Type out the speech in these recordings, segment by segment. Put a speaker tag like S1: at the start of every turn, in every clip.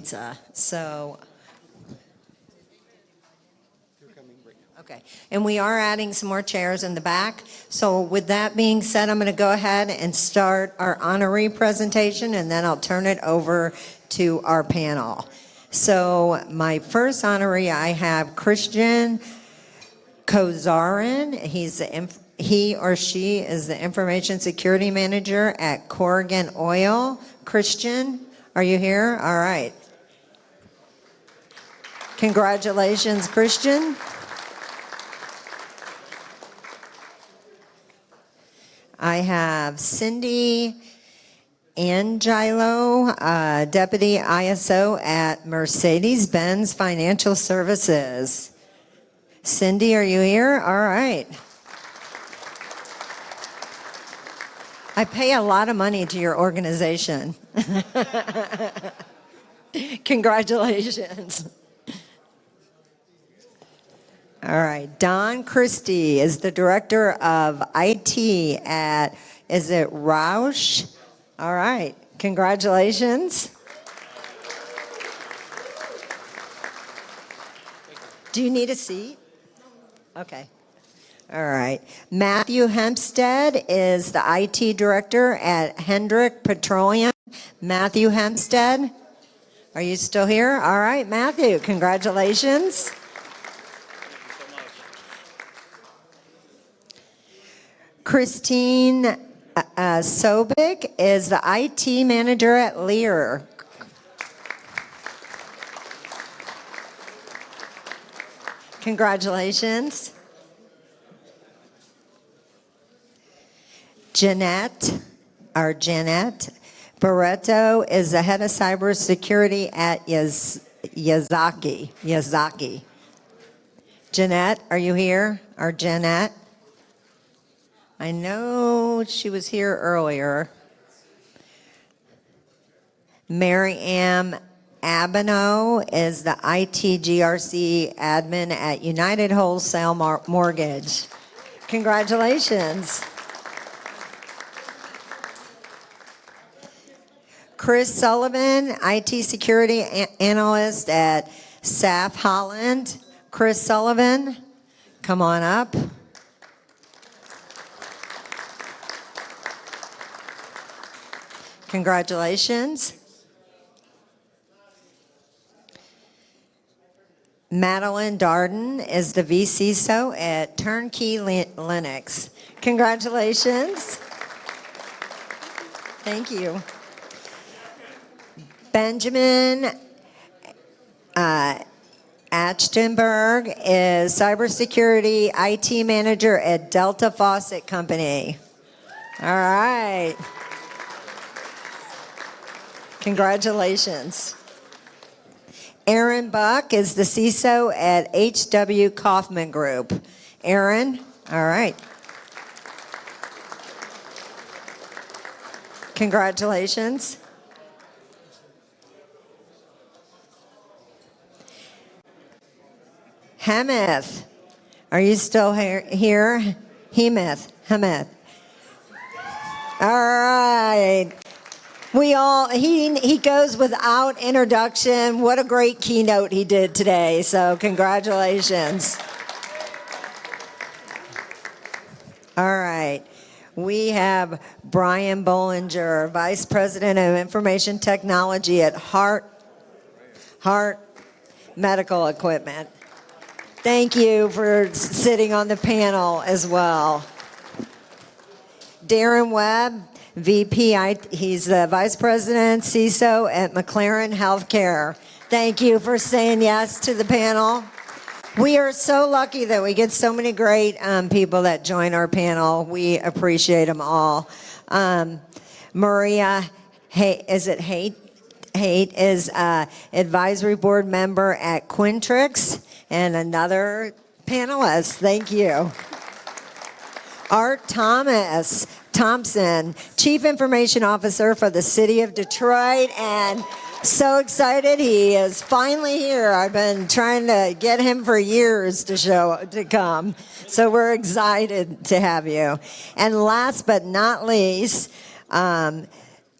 S1: pizza. So, okay. And we are adding some more chairs in the back. So with that being said, I'm going to go ahead and start our honoree presentation, and then I'll turn it over to our panel. So my first honoree, I have Christian Kozarin. He or she is the Information Security Manager at Corrigan Oil. Christian, are you here? All right. Congratulations, Christian. I have Cindy Angelo, Deputy ISO at Mercedes-Benz Financial Services. Cindy, are you here? All right. I pay a lot of money to your organization. Congratulations. All right. Don Christie is the Director of IT at, is it Roush? All right. Congratulations. Do you need a seat? Okay. All right. Matthew Hempstead is the IT Director at Hendrick Petroleum. Matthew Hempstead, are you still here? All right, Matthew, congratulations. Christine Sobik is the IT Manager at Lear. Congratulations. Jeanette Barreto is the Head of Cybersecurity at Yazaki. Jeanette, are you here? Or Jeanette? I know she was here earlier. Mary Ann Abino is the IT GRC admin at United Wholesale Mortgage. Congratulations. Chris Sullivan, IT Security Analyst at SAF Holland. Chris Sullivan, come on up. Congratulations. Madeline Darden is the vCISO at Turnkey Linux. Congratulations. Thank you. Benjamin Achtenberg is Cybersecurity IT Manager at Delta Faucet Company. All right. Congratulations. Aaron Buck is the CISO at HW Kaufman Group. Aaron, all right. Congratulations. Hemeth, are you still here? Hemeth. All right. He goes without introduction. What a great keynote he did today. So congratulations. All right. We have Brian Bollinger, Vice President of Information Technology at Heart Medical Equipment. Thank you for sitting on the panel as well. Darren Webb, VP, he's the Vice President, CISO at McLaren Healthcare. Thank you for saying yes to the panel. We are so lucky that we get so many great people that join our panel. We appreciate them all. Maria, Haight is advisory board member at Quintrix and another panelist. Thank you. Art Thompson, Chief Information Officer for the City of Detroit, and so excited he is finally here. I've been trying to get him for years to come. So we're excited to have you. And last but not least,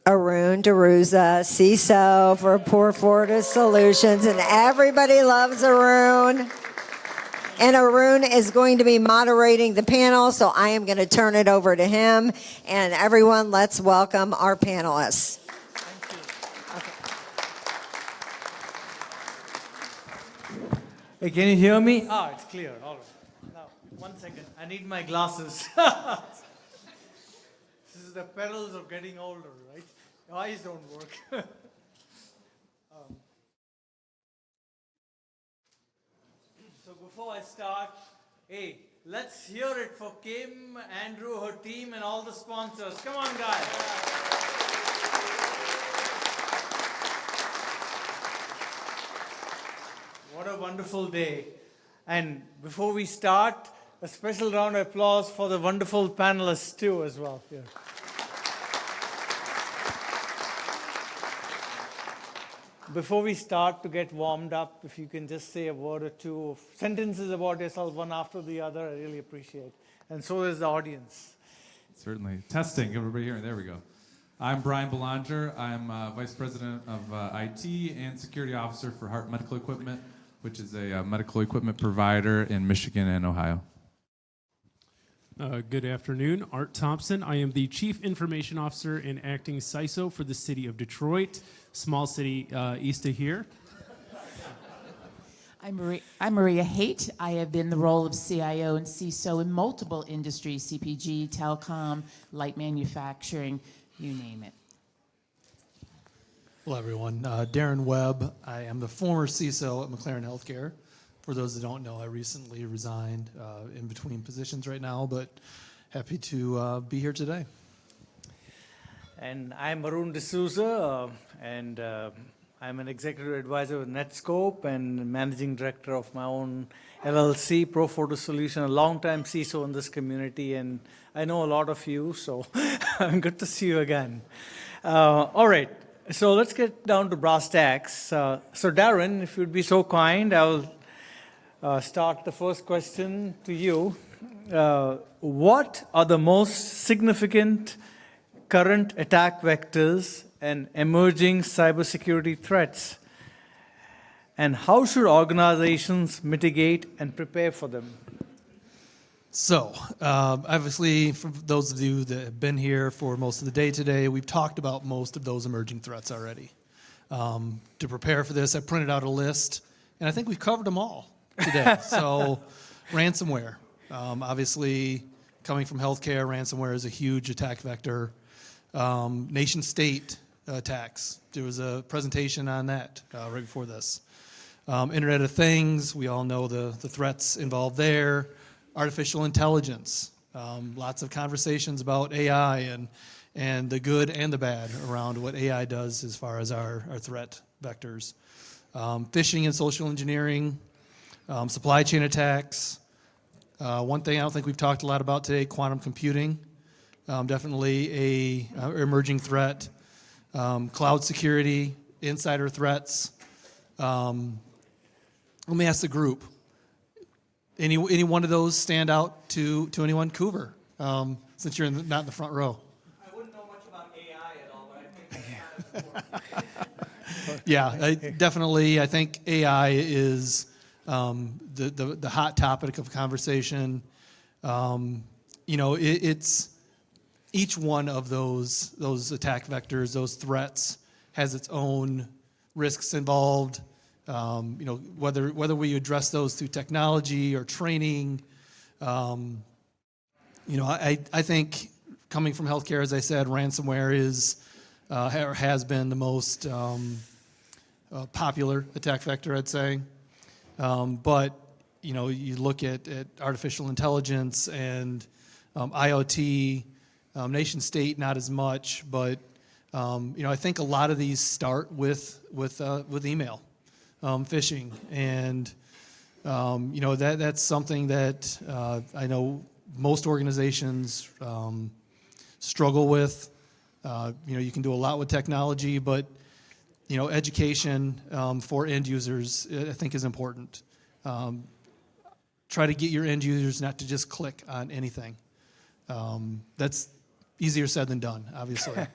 S1: Arun Deruza, CISO for Poor Fortis Solutions, and everybody loves Arun. And Arun is going to be moderating the panel, so I am going to turn it over to him. And everyone, let's welcome our panelists.
S2: Hey, can you hear me? Ah, it's clear. All right. Now, 1 second. I need my glasses. This is the perils of getting older, right? Your eyes don't work. So before I start, hey, let's hear it for Kim, Andrew, her team, and all the sponsors. Come on, guys. What a wonderful day. And before we start, a special round of applause for the wonderful panelists too as well. Here. Before we start to get warmed up, if you can just say a word or two of sentences about yourself, one after the other, I really appreciate it. And so does the audience.
S3: Certainly. Testing, everybody here. There we go. I'm Brian Belanger. I'm Vice President of IT and Security Officer for Hart Medical Equipment, which is a medical equipment provider in Michigan and Ohio.
S4: Good afternoon. Art Thompson. I am the Chief Information Officer and Acting CISO for the City of Detroit, small city east of here.
S5: I'm Maria Haight. I have been the role of CIO and CISO in multiple industries, CPG, telecom, light manufacturing, you name it.
S6: Hello, everyone. Darren Webb. I am the former CISO at McLaren Healthcare. For those that don't know, I recently resigned in between positions right now, but happy to be here today.
S2: And I'm Arun D'Souza, and I'm an executive advisor with Netscope and managing director of my own LLC, Pro Photo Solution, a long-time CISO in this community, and I know a lot of you, so good to see you again. All right, so let's get down to brass tacks. So Darren, if you'd be so kind, I'll start the first question to you. What are the most significant current attack vectors and emerging cybersecurity threats? And how should organizations mitigate and prepare for them?
S6: So, obviously, for those of you that have been here for most of the day today, we've talked about most of those emerging threats already. To prepare for this, I printed out a list, and I think we've covered them all today. So, ransomware. Obviously, coming from healthcare, ransomware is a huge attack vector. Nation-state attacks. There was a presentation on that right before this. Internet of Things, we all know the threats involved there. Artificial intelligence. Lots of conversations about AI and the good and the bad around what AI does as far as our threat vectors. Phishing and social engineering. Supply chain attacks. One thing I don't think we've talked a lot about today, quantum computing. Definitely a emerging threat. Cloud security, insider threats. Let me ask the group. Any one of those stand out to anyone? Coover, since you're not in the front row.
S2: I wouldn't know much about AI at all, but I think
S6: Yeah, definitely. I think AI is the hot topic of conversation. It's each one of those attack vectors, those threats, has its own risks involved. Whether we address those through technology or training. I think coming from healthcare, as I said, ransomware is or has been the most popular attack vector, I'd say. But you look at artificial intelligence and IoT, nation state, not as much, but I think a lot of these start with email, phishing, and that's something that I know most organizations struggle with. You can do a lot with technology, but education for end users, I think, is important. Try to get your end users not to just click on anything. That's easier said than done, obviously.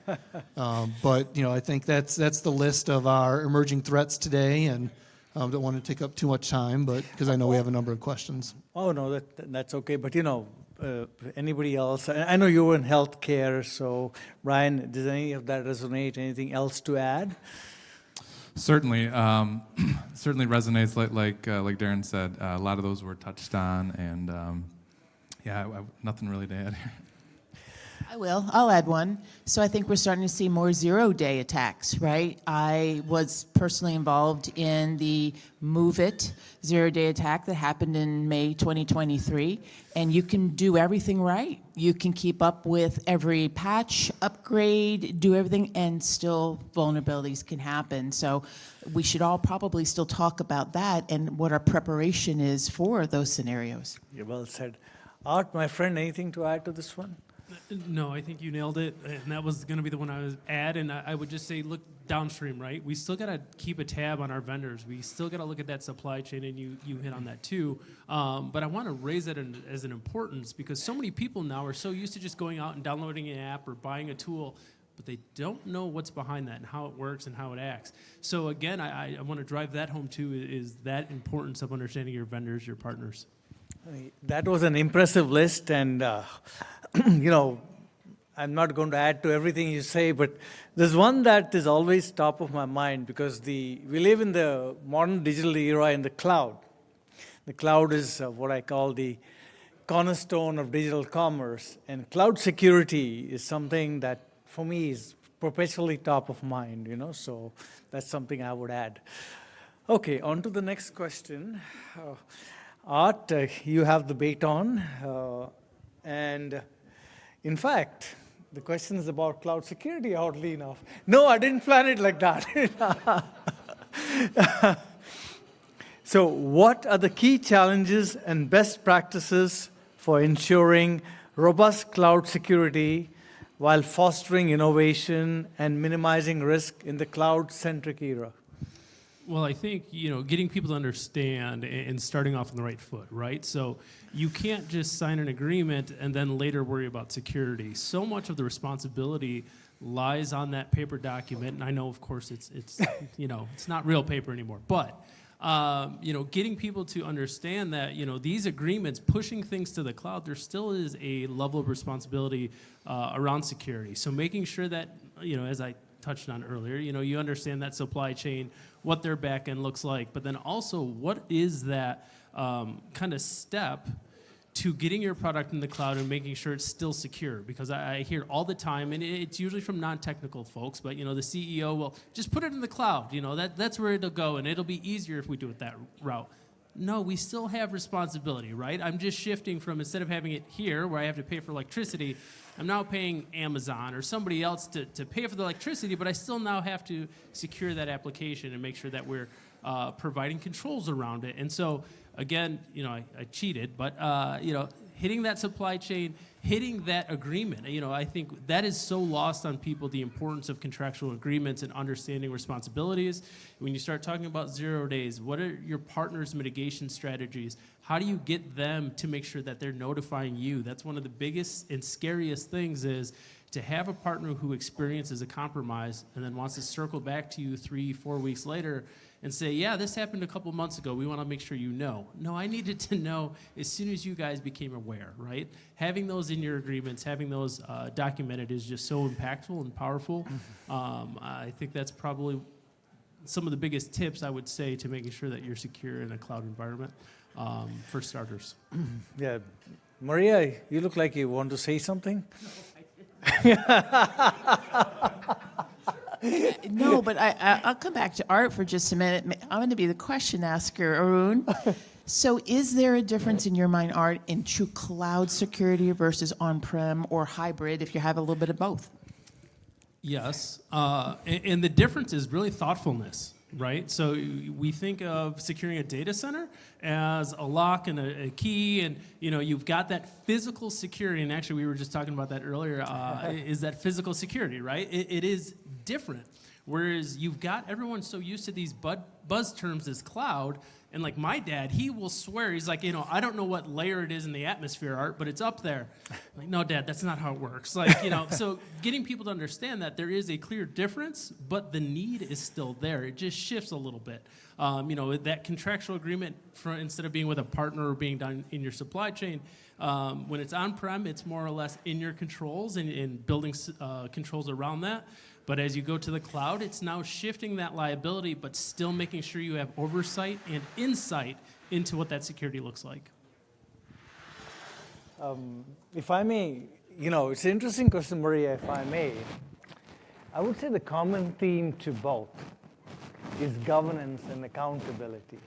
S6: But I think that's the list of our emerging threats today, and don't want to take up too much time, but because I know we have a number of questions.
S2: Oh, no, that's okay. But, anybody else? I know you were in healthcare, so Brian, does any of that resonate? Anything else to add?
S3: Certainly, certainly resonates. Like Darren said, a lot of those were touched on, and nothing really to add here.
S5: I will. I'll add one. So I think we're starting to see more zero-day attacks, right? I was personally involved in the MOVE-IT zero-day attack that happened in May 2023, and you can do everything right. You can keep up with every patch, upgrade, do everything, and still vulnerabilities can happen. So we should all probably still talk about that and what our preparation is for those scenarios.
S2: Yeah, well said. Art, my friend, anything to add to this one?
S4: No, I think you nailed it, and that was going to be the one I was add. And I would just say, look downstream, right? We still got to keep a tab on our vendors. We still got to look at that supply chain, and you hit on that too. But I want to raise it as an importance because so many people now are so used to just going out and downloading an app or buying a tool, but they don't know what's behind that and how it works and how it acts. So again, I want to drive that home too, is that importance of understanding your vendors, your partners.
S2: That was an impressive list, and I'm not going to add to everything you say, but there's one that is always top of my mind because we live in the modern digital era in the cloud. The cloud is what I call the cornerstone of digital commerce, and cloud security is something that, for me, is perpetually top of mind. So that's something I would add. Okay, on to the next question. Art, you have the baton, and in fact, the question is about cloud security, oddly enough. No, I didn't plan it like that. So what are the key challenges and best practices for ensuring robust cloud security while fostering innovation and minimizing risk in the cloud-centric era?
S4: Well, I think, getting people to understand and starting off on the right foot, right? So you can't just sign an agreement and then later worry about security. So much of the responsibility lies on that paper document. And I know, of course, it's it's not real paper anymore. But, getting people to understand that, these agreements, pushing things to the cloud, there still is a level of responsibility around security. So making sure that, as I touched on earlier, you understand that supply chain, what their back end looks like, but then also what is that kind of step to getting your product in the cloud and making sure it's still secure. Because I hear all the time, and it's usually from non-technical folks, but the CEO will just put it in the cloud. That's where it'll go, and it'll be easier if we do it that route. No, we still have responsibility, right? I'm just shifting from, instead of having it here where I have to pay for electricity, I'm now paying Amazon or somebody else to pay for the electricity, but I still now have to secure that application and make sure that we're providing controls around it. And so, again, I cheated, but, hitting that supply chain, hitting that agreement, I think that is so lost on people, the importance of contractual agreements and understanding responsibilities. When you start talking about 0 days, what are your partners' mitigation strategies? How do you get them to make sure that they're notifying you? That's one of the biggest and scariest things, is to have a partner who experiences a compromise and then wants to circle back to you 3-4 weeks later and say, yeah, this happened a couple months ago. We want to make sure you know. No, I needed to know as soon as you guys became aware, right? Having those in your agreements, having those documented is just so impactful and powerful. I think that's probably some of the biggest tips, I would say, to making sure that you're secure in a cloud environment, for starters.
S2: Yeah. Maria, you look like you want to say something.
S5: No, but I'll come back to Art for just a minute. I'm going to be the question asker, Arun. So is there a difference in your mind, Art, in true cloud security versus on-prem or hybrid, if you have a little bit of both?
S4: Yes, and the difference is really thoughtfulness, right? So we think of securing a data center as a lock and a key, and you've got that physical security. And actually, we were just talking about that earlier. Is that physical security, right? It is different Whereas you've got everyone so used to these buzz terms as cloud, and like my dad, he will swear, he's like, I don't know what layer it is in the atmosphere, Art, but it's up there. I'm like, no, Dad, that's not how it works. Like, so getting people to understand that there is a clear difference, but the need is still there. It just shifts a little bit. That contractual agreement, instead of being with a partner or being done in your supply chain, when it's on-prem, it's more or less in your controls and building controls around that. But as you go to the cloud, it's now shifting that liability, but still making sure you have oversight and insight into what that security looks like.
S2: If I may, it's an interesting question, Maria, if I may. I would say the common theme to both is governance and accountability,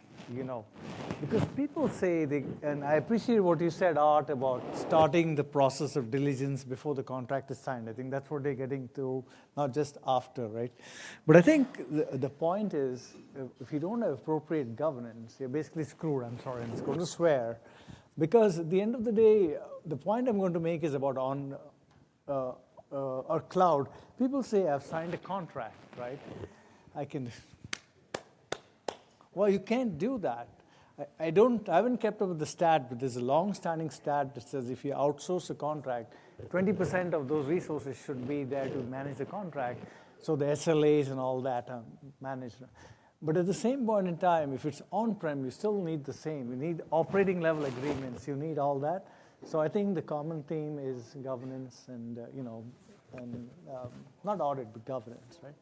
S2: Because people say, and I appreciate what you said, Art, about starting the process of diligence before the contract is signed. I think that's what they're getting to, not just after, right? But I think the point is, if you don't have appropriate governance, you're basically screwed. I'm sorry, I'm just going to swear. Because at the end of the day, the point I'm going to make is about on our cloud. People say, I've signed a contract, right? Well, you can't do that. I haven't kept up with the stat, but there's a long-standing stat that says if you outsource a contract, 20% of those resources should be there to manage the contract. So the SLAs and all that are managed. But at the same point in time, if it's on-prem, you still need the same. You need operating level agreements. You need all that. So I think the common theme is governance and, not audit, but governance, right?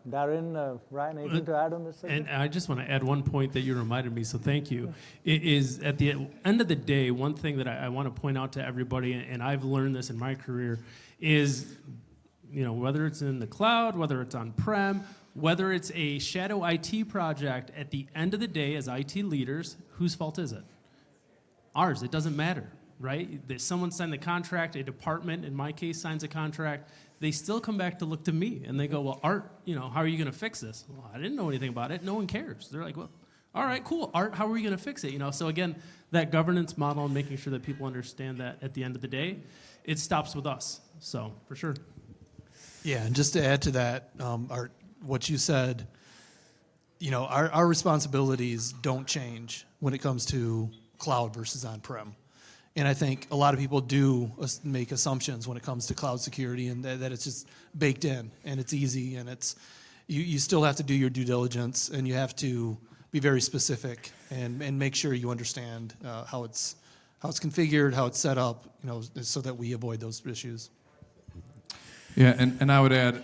S2: Darren, Ryan, anything to add on this?
S4: And I just want to add one point that you reminded me, so thank you. It is at the end of the day, one thing that I want to point out to everybody, and I've learned this in my career, is whether it's in the cloud, whether it's on-prem, whether it's a shadow IT project, at the end of the day, as IT leaders, whose fault is it? Ours. It doesn't matter, right? Someone signed the contract, a department, in my case, signs a contract. They still come back to look to me, and they go, well, Art, how are you going to fix this? Well, I didn't know anything about it. No one cares. They're like, well, all right, cool. Art, how are we going to fix it? So again, that governance model and making sure that people understand that at the end of the day, it stops with us. So for sure.
S6: Yeah, and just to add to that, Art, what you said, our responsibilities don't change when it comes to cloud versus on-prem. And I think a lot of people do make assumptions when it comes to cloud security, and that it's just baked in and it's easy, and you still have to do your due diligence, and you have to be very specific and make sure you understand how it's configured, how it's set up, so that we avoid those issues.
S3: Yeah, and I would add,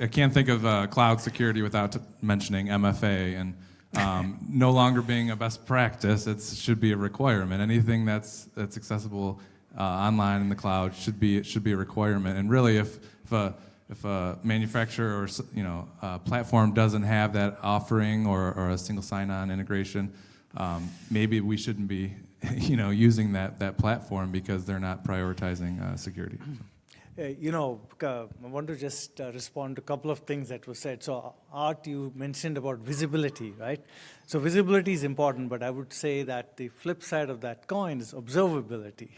S3: I can't think of cloud security without mentioning MFA, and no longer being a best practice. It should be a requirement. Anything that's accessible online in the cloud should be a requirement. And really, if a manufacturer or platform doesn't have that offering or a single sign-on integration, maybe we shouldn't be using that platform because they're not prioritizing security.
S2: I want to just respond to a couple of things that were said. So, Art, you mentioned about visibility, right? So visibility is important, but I would say that the flip side of that coin is observability.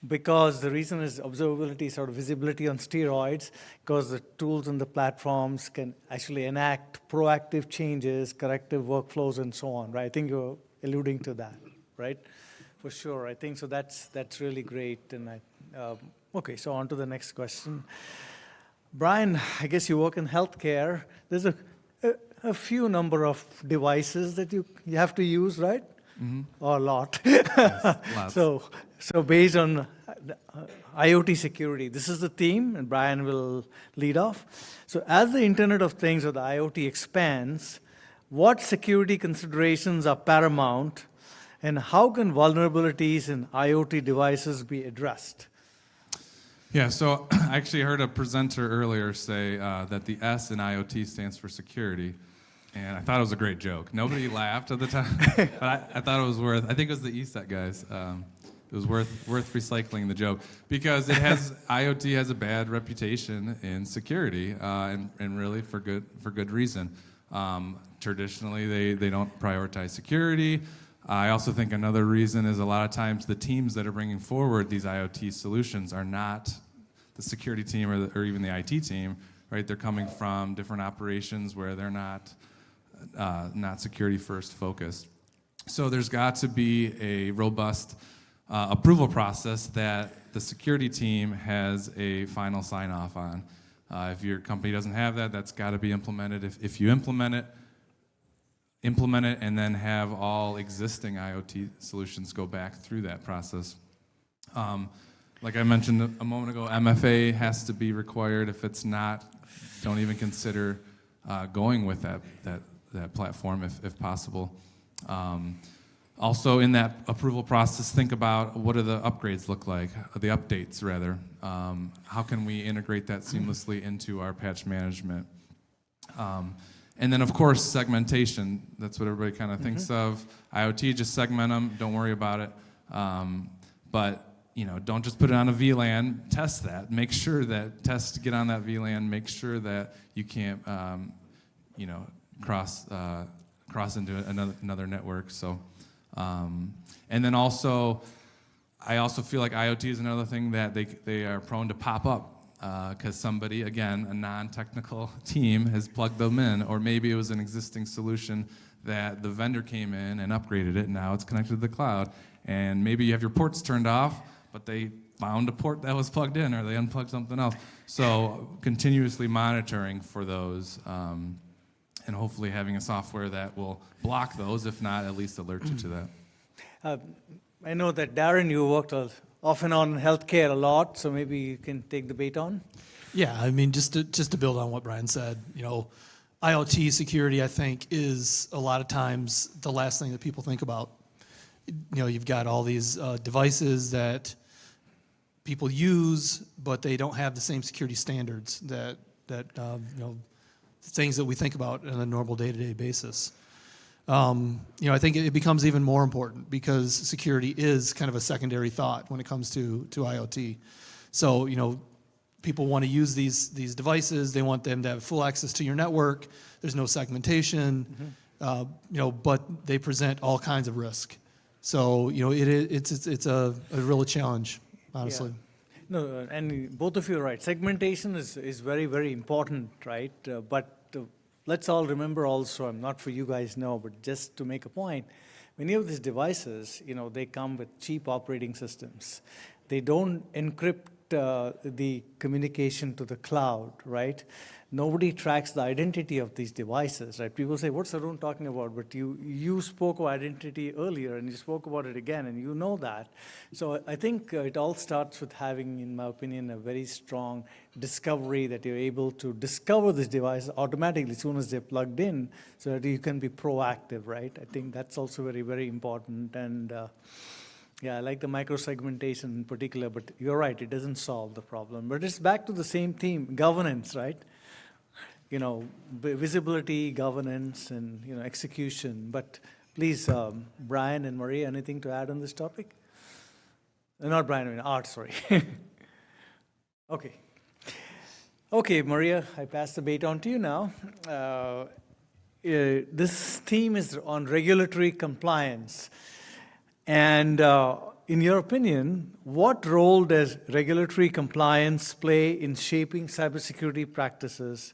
S2: Because the reason is observability is sort of visibility on steroids, because the tools and the platforms can actually enact proactive changes, corrective workflows, and so on, right? I think you're alluding to that, right? For sure, I think so. That's really great, and okay, so on to the next question. Brian, I guess you work in healthcare. There's a few number of devices that you have to use, right? Mm-hmm. Or a lot.
S3: Yes, lots.
S2: So based on IoT security, this is the theme, and Brian will lead off. So as the Internet of Things or the IoT expands, what security considerations are paramount, and how can vulnerabilities in IoT devices be addressed?
S3: Yeah, so I actually heard a presenter earlier say that the S in IoT stands for security, and I thought it was a great joke. Nobody laughed at the time, but I thought it was worth, I think it was the ESET guys, it was worth recycling the joke, because IoT has a bad reputation in security, and really for good reason. Traditionally, they don't prioritize security. I also think another reason is a lot of times the teams that are bringing forward these IoT solutions are not the security team or even the IT team. right? They're coming from different operations where they're not security first focused. So there's got to be a robust approval process that the security team has a final sign off on. If your company doesn't have that, that's got to be implemented. If you implement it and then have all existing IoT solutions go back through that process. Like I mentioned a moment ago, MFA has to be required. If it's not, don't even consider going with that platform if possible. Also in that approval process, think about what do the upgrades look like, the updates rather. How can we integrate that seamlessly into our patch management? And then of course segmentation, that's what everybody kind of thinks of. IoT, just segment them, don't worry about it. But don't just put it on a VLAN, test that. Make sure that, get on that VLAN, make sure that you can't, cross into another network. So, and then also, I also feel like IoT is another thing that they are prone to pop up because somebody, again, a non-technical team has plugged them in, or maybe it was an existing solution that the vendor came in and upgraded it, and now it's connected to the cloud. And maybe you have your ports turned off, but they found a port that was plugged in, or they unplugged something else. So continuously monitoring for those, and hopefully having a software that will block those, if not at least alert you to that.
S2: I know that Darren, you worked off and on healthcare a lot, so maybe you can take the bait.
S6: Yeah, I mean, just to build on what Brian said, IoT security, I think, is a lot of times the last thing that people think about. You've got all these devices that people use, but they don't have the same security standards that things that we think about on a normal day-to-day basis. I think it becomes even more important because security is kind of a secondary thought when it comes to IoT. So, people want to use these devices. They want them to have full access to your network. There's no segmentation, but they present all kinds of risk. So, it's a real challenge, honestly.
S2: Yeah. No, and both of you are right. Segmentation is very, very important, right? But let's all remember also, I'm not for you guys now, but just to make a point, many of these devices, they come with cheap operating systems. They don't encrypt the communication to the cloud, right? Nobody tracks the identity of these devices, right? People say, what's Arun talking about? But you spoke of identity earlier, and you spoke about it again, and you know that. So I think it all starts with having, in my opinion, a very strong discovery that you're able to discover this device automatically as soon as they're plugged in, so that you can be proactive, right? I think that's also very, very important. And yeah, I like the micro-segmentation in particular, but you're right, it doesn't solve the problem. But it's back to the same theme, governance, right? Visibility, governance, and, execution. But please, Brian and Maria, anything to add on this topic? Not Brian, I mean Art, sorry. Okay. Okay, Maria, I pass the baton to you now. This theme is on regulatory compliance. And in your opinion, what role does regulatory compliance play in shaping cybersecurity practices?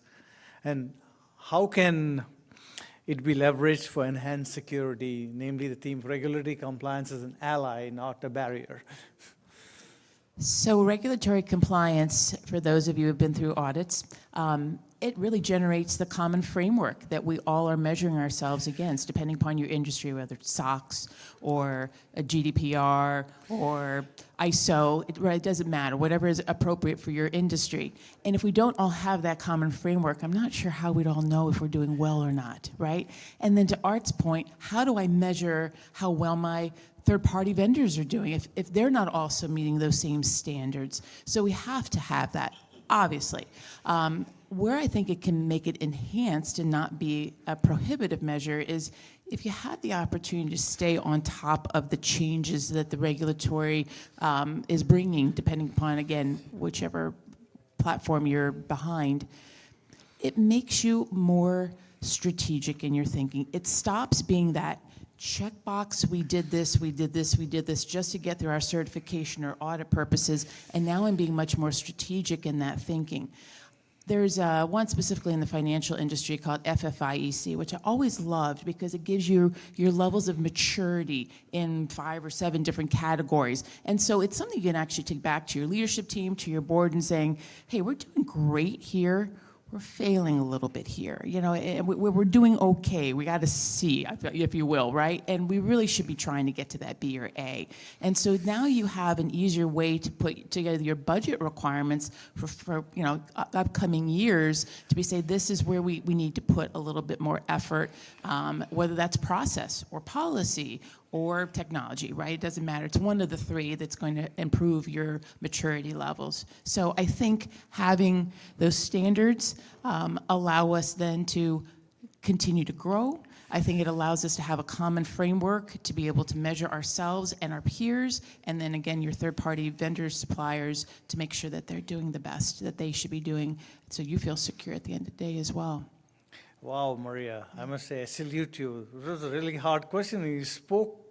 S2: And how can it be leveraged for enhanced security, namely the theme of regulatory compliance as an ally, not a barrier?
S5: So regulatory compliance, for those of you who have been through audits, it really generates the common framework that we all are measuring ourselves against, depending upon your industry, whether it's SOX or a GDPR or ISO, it doesn't matter, whatever is appropriate for your industry. And if we don't all have that common framework, I'm not sure how we'd all know if we're doing well or not, right? And then to Art's point, how do I measure how well my third-party vendors are doing if they're not also meeting those same standards? So we have to have that, obviously. Where I think it can make it enhanced and not be a prohibitive measure is if you had the opportunity to stay on top of the changes that the regulatory is bringing, depending upon, again, whichever platform you're behind, it makes you more strategic in your thinking. It stops being that checkbox, we did this just to get through our certification or audit purposes, and now I'm being much more strategic in that thinking. There's one specifically in the financial industry called FFIEC, which I always loved because it gives you your levels of maturity in 5 or 7 different categories. And so it's something you can actually take back to your leadership team, to your board, and saying, hey, we're doing great here. We're failing a little bit here. You know, we're doing okay. We got a C, if you will, right? And we really should be trying to get to that B or A. And so now you have an easier way to put together your budget requirements for you know, upcoming years to be say, this is where we need to put a little bit more effort, whether that's process or policy or technology, right? It doesn't matter. It's one of the 3 that's going to improve your maturity levels. So I think having those standards allow us then to continue to grow. I think it allows us to have a common framework to be able to measure ourselves and our peers, and then again, your third-party vendors, suppliers, to make sure that they're doing the best that they should be doing, so you feel secure at the end of the day as well.
S2: Wow, Maria, I must say I salute you. It was a really hard question, and you spoke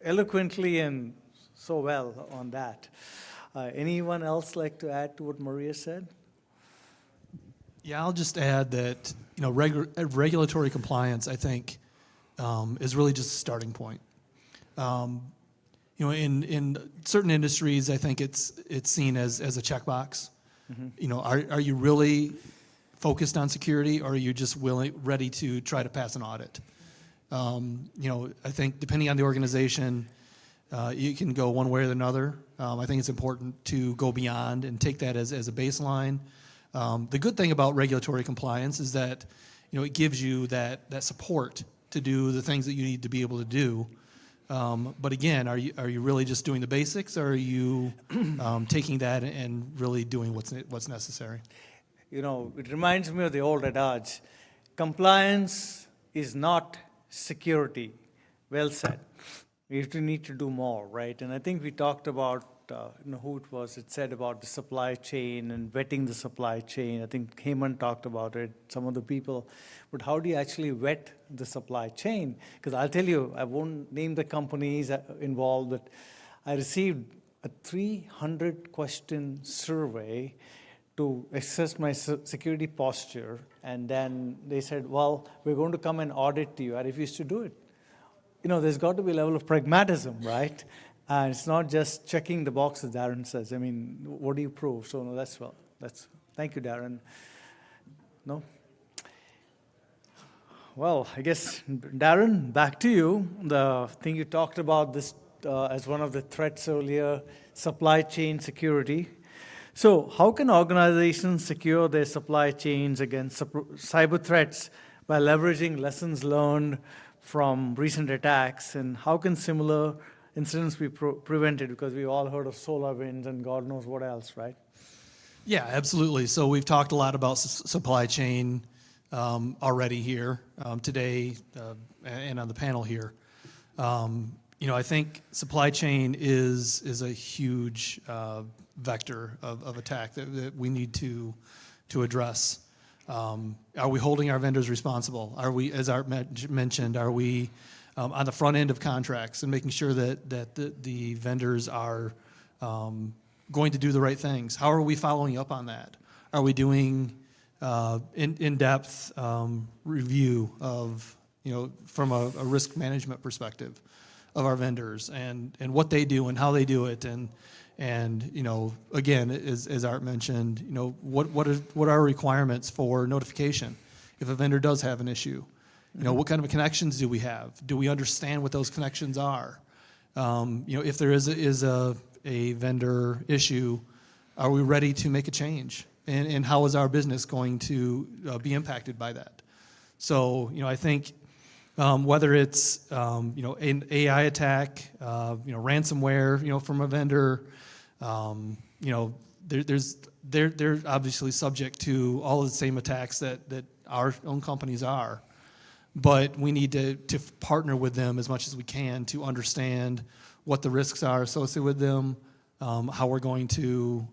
S2: eloquently and so well on that. Anyone else like to add to what Maria said?
S6: Yeah, I'll just add that, you know, regulatory compliance, I think, is really just a starting point. You know, in certain industries, I think it's seen as a checkbox. You know, are you really focused on security, or are you just ready to try to pass an audit? You know, I think depending on the organization, you can go one way or another. I think it's important to go beyond and take that as a baseline. The good thing about regulatory compliance is that, you know, it gives you that support to do the things that you need to be able to do. But again, are you really just doing the basics, or are you taking that and really doing what's necessary?
S2: You know, it reminds me of the old adage, compliance is not security. Well said. We need to do more, right? And I think we talked about, you know, who it was. It said about the supply chain and vetting the supply chain. I think Hemant talked about it, some of the people. But how do you actually vet the supply chain? Because I'll tell you, I won't name the companies involved, but I received a 300-question survey to assess my security posture, and then they said, well, we're going to come and audit you. I refused to do it. You know, there's got to be a level of pragmatism, right? And it's not just checking the boxes, Darren says. I mean, what do you prove? So, no, thank you, Darren. No? Well, I guess, Darren, back to you. The thing you talked about this as one of the threats earlier, supply chain security. So how can organizations secure their supply chains against cyber threats by leveraging lessons learned from recent attacks? And how can similar incidents be prevented? Because we've all heard of SolarWinds and God knows what else, right?
S6: Yeah, absolutely. So we've talked a lot about supply chain already here today and on the panel here. You know, I think supply chain is a huge vector of attack that we need to address. Are we holding our vendors responsible? Are we, as Art mentioned, are we on the front end of contracts and making sure that the vendors are going to do the right things? How are we following up on that? Are we doing in-depth review of, you know, from a risk management perspective of our vendors and what they do and how they do it, and you know, again, as Art mentioned, you know, what are our requirements for notification if a vendor does have an issue? You know, what kind of connections do we have? Do we understand what those connections are? You know, if there is a vendor issue, are we ready to make a change? And how is our business going to be impacted by that? So, you know, I think whether it's you know, an AI attack, you know, ransomware, you know, from a vendor, you know, they're obviously subject to all of the same attacks that our own companies are, but we need to partner with them as much as we can to understand what the risks are associated with them, how we're going to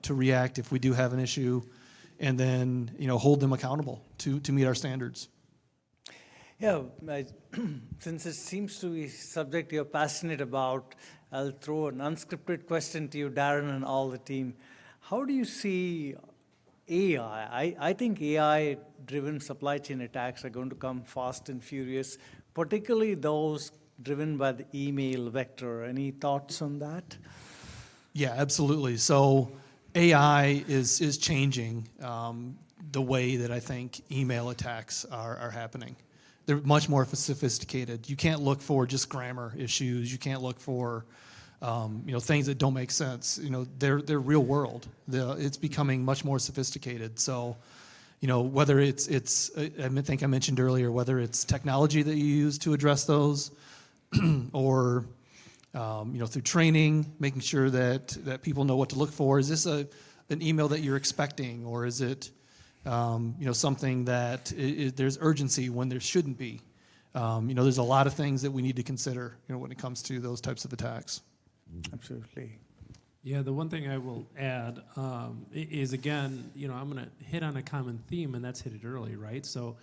S6: react if we do have an issue, and then, you know, hold them accountable to meet our standards.
S2: Yeah, since it seems to be a subject you're passionate about, I'll throw an unscripted question to you, Darren, and all the team. How do you see AI, I think AI-driven supply chain attacks are going to come fast and furious, particularly those driven by the email vector. Any thoughts on that?
S6: Yeah, absolutely. So AI is changing the way that I think email attacks are happening. They're much more sophisticated. You can't look for just grammar issues. You can't look for things that don't make sense. They're real world. It's becoming much more sophisticated. So, whether it's I think I mentioned earlier, whether it's technology that you use to address those, or through training, making sure that people know what to look for. Is this an email that you're expecting, or is it something that there's urgency when there shouldn't be? There's a lot of things that we need to consider when it comes to those types of attacks.
S2: Absolutely.
S4: Yeah, the one thing I will add is, again, I'm going to hit on a common theme, and that's hit it early, right? So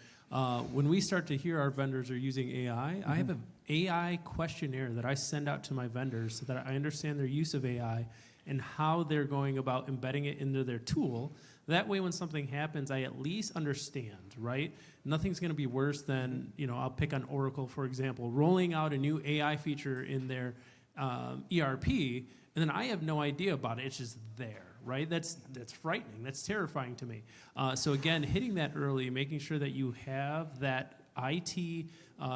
S4: when we start to hear our vendors are using AI, I have an AI questionnaire that I send out to my vendors so that I understand their use of AI and how they're going about embedding it into their tool. That way, when something happens, I at least understand, right? Nothing's going to be worse than, I'll pick on Oracle, for example, rolling out a new AI feature in their ERP, and then I have no idea about it. It's just there, right? That's frightening. That's terrifying to me. So again, hitting that early, making sure that you have that IT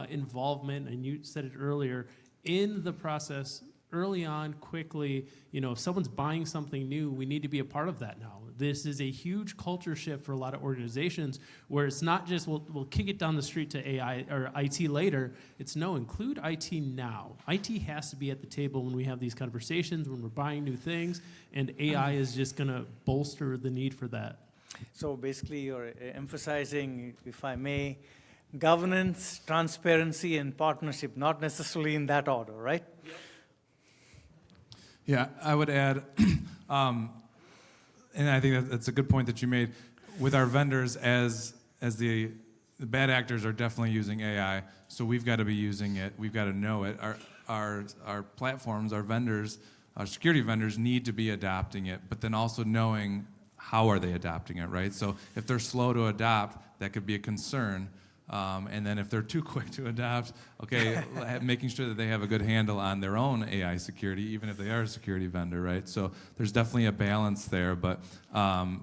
S4: involvement, and you said it earlier, in the process early on, quickly. If someone's buying something new, we need to be a part of that now. This is a huge culture shift for a lot of organizations, where it's not just we'll kick it down the street to AI or IT later. It's no, include IT now. IT has to be at the table when we have these conversations, when we're buying new things, and AI is just going to bolster the need for that.
S2: So basically, you're emphasizing, if I may, governance, transparency, and partnership, not necessarily in that order, right?
S3: Yeah, I would add, and I think that's a good point that you made, with our vendors, as the bad actors are definitely using AI, so we've got to be using it. We've got to know it. Our platforms, our vendors, our security vendors need to be adopting it, but then also knowing how are they adopting it, right? So if they're slow to adopt, that could be a concern. And then if they're too quick to adopt, okay, making sure that they have a good handle on their own AI security, even if they are a security vendor, right? So there's definitely a balance there. But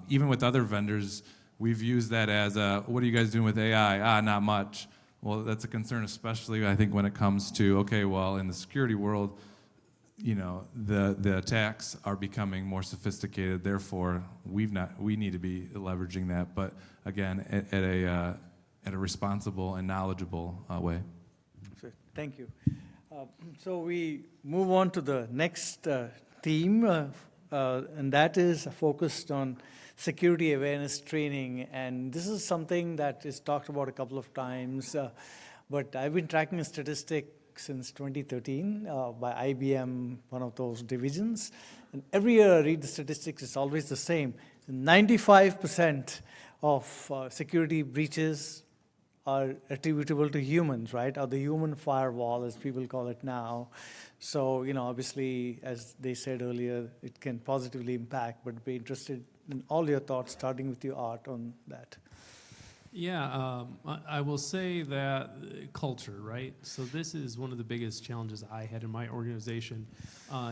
S3: even with other vendors, we've used that as what are you guys doing with AI? Not much. Well, that's a concern, especially I think when it comes to, okay, well, in the security world, the attacks are becoming more sophisticated. Therefore, we need to be leveraging that. But again, at a responsible and knowledgeable way.
S2: Thank you. So we move on to the next theme, and that is focused on security awareness training. And this is something that is talked about a couple of times, but I've been tracking a statistic since 2013 by IBM, one of those divisions. And every year I read the statistics, it's always the same. 95% of security breaches are attributable to humans, right? Or the human firewall, as people call it now. So, obviously, as they said earlier, it can positively impact, but be interested in all your thoughts, starting with you, Art, on that.
S4: Yeah, I will say that culture, right? So this is one of the biggest challenges I had in my organization,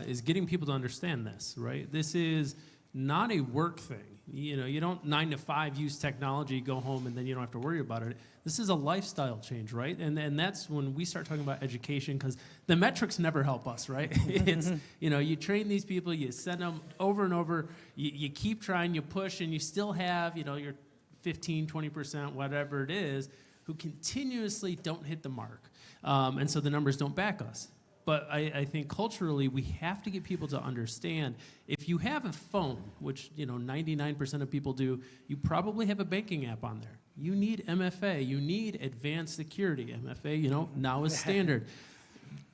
S4: is getting people to understand this, right? This is not a work thing. You don't 9 to 5 use technology, go home, and then you don't have to worry about it. This is a lifestyle change, right? And that's when we start talking about education, because the metrics never help us, right? It's, you train these people, you send them over and over, you keep trying, you push, and you still have, your 15, 20%, whatever it is, who continuously don't hit the mark. And so the numbers don't back us. But I think culturally, we have to get people to understand, if you have a phone, which 99% of people do, you probably have a banking app on there. You need MFA. You need advanced security. MFA, now is standard.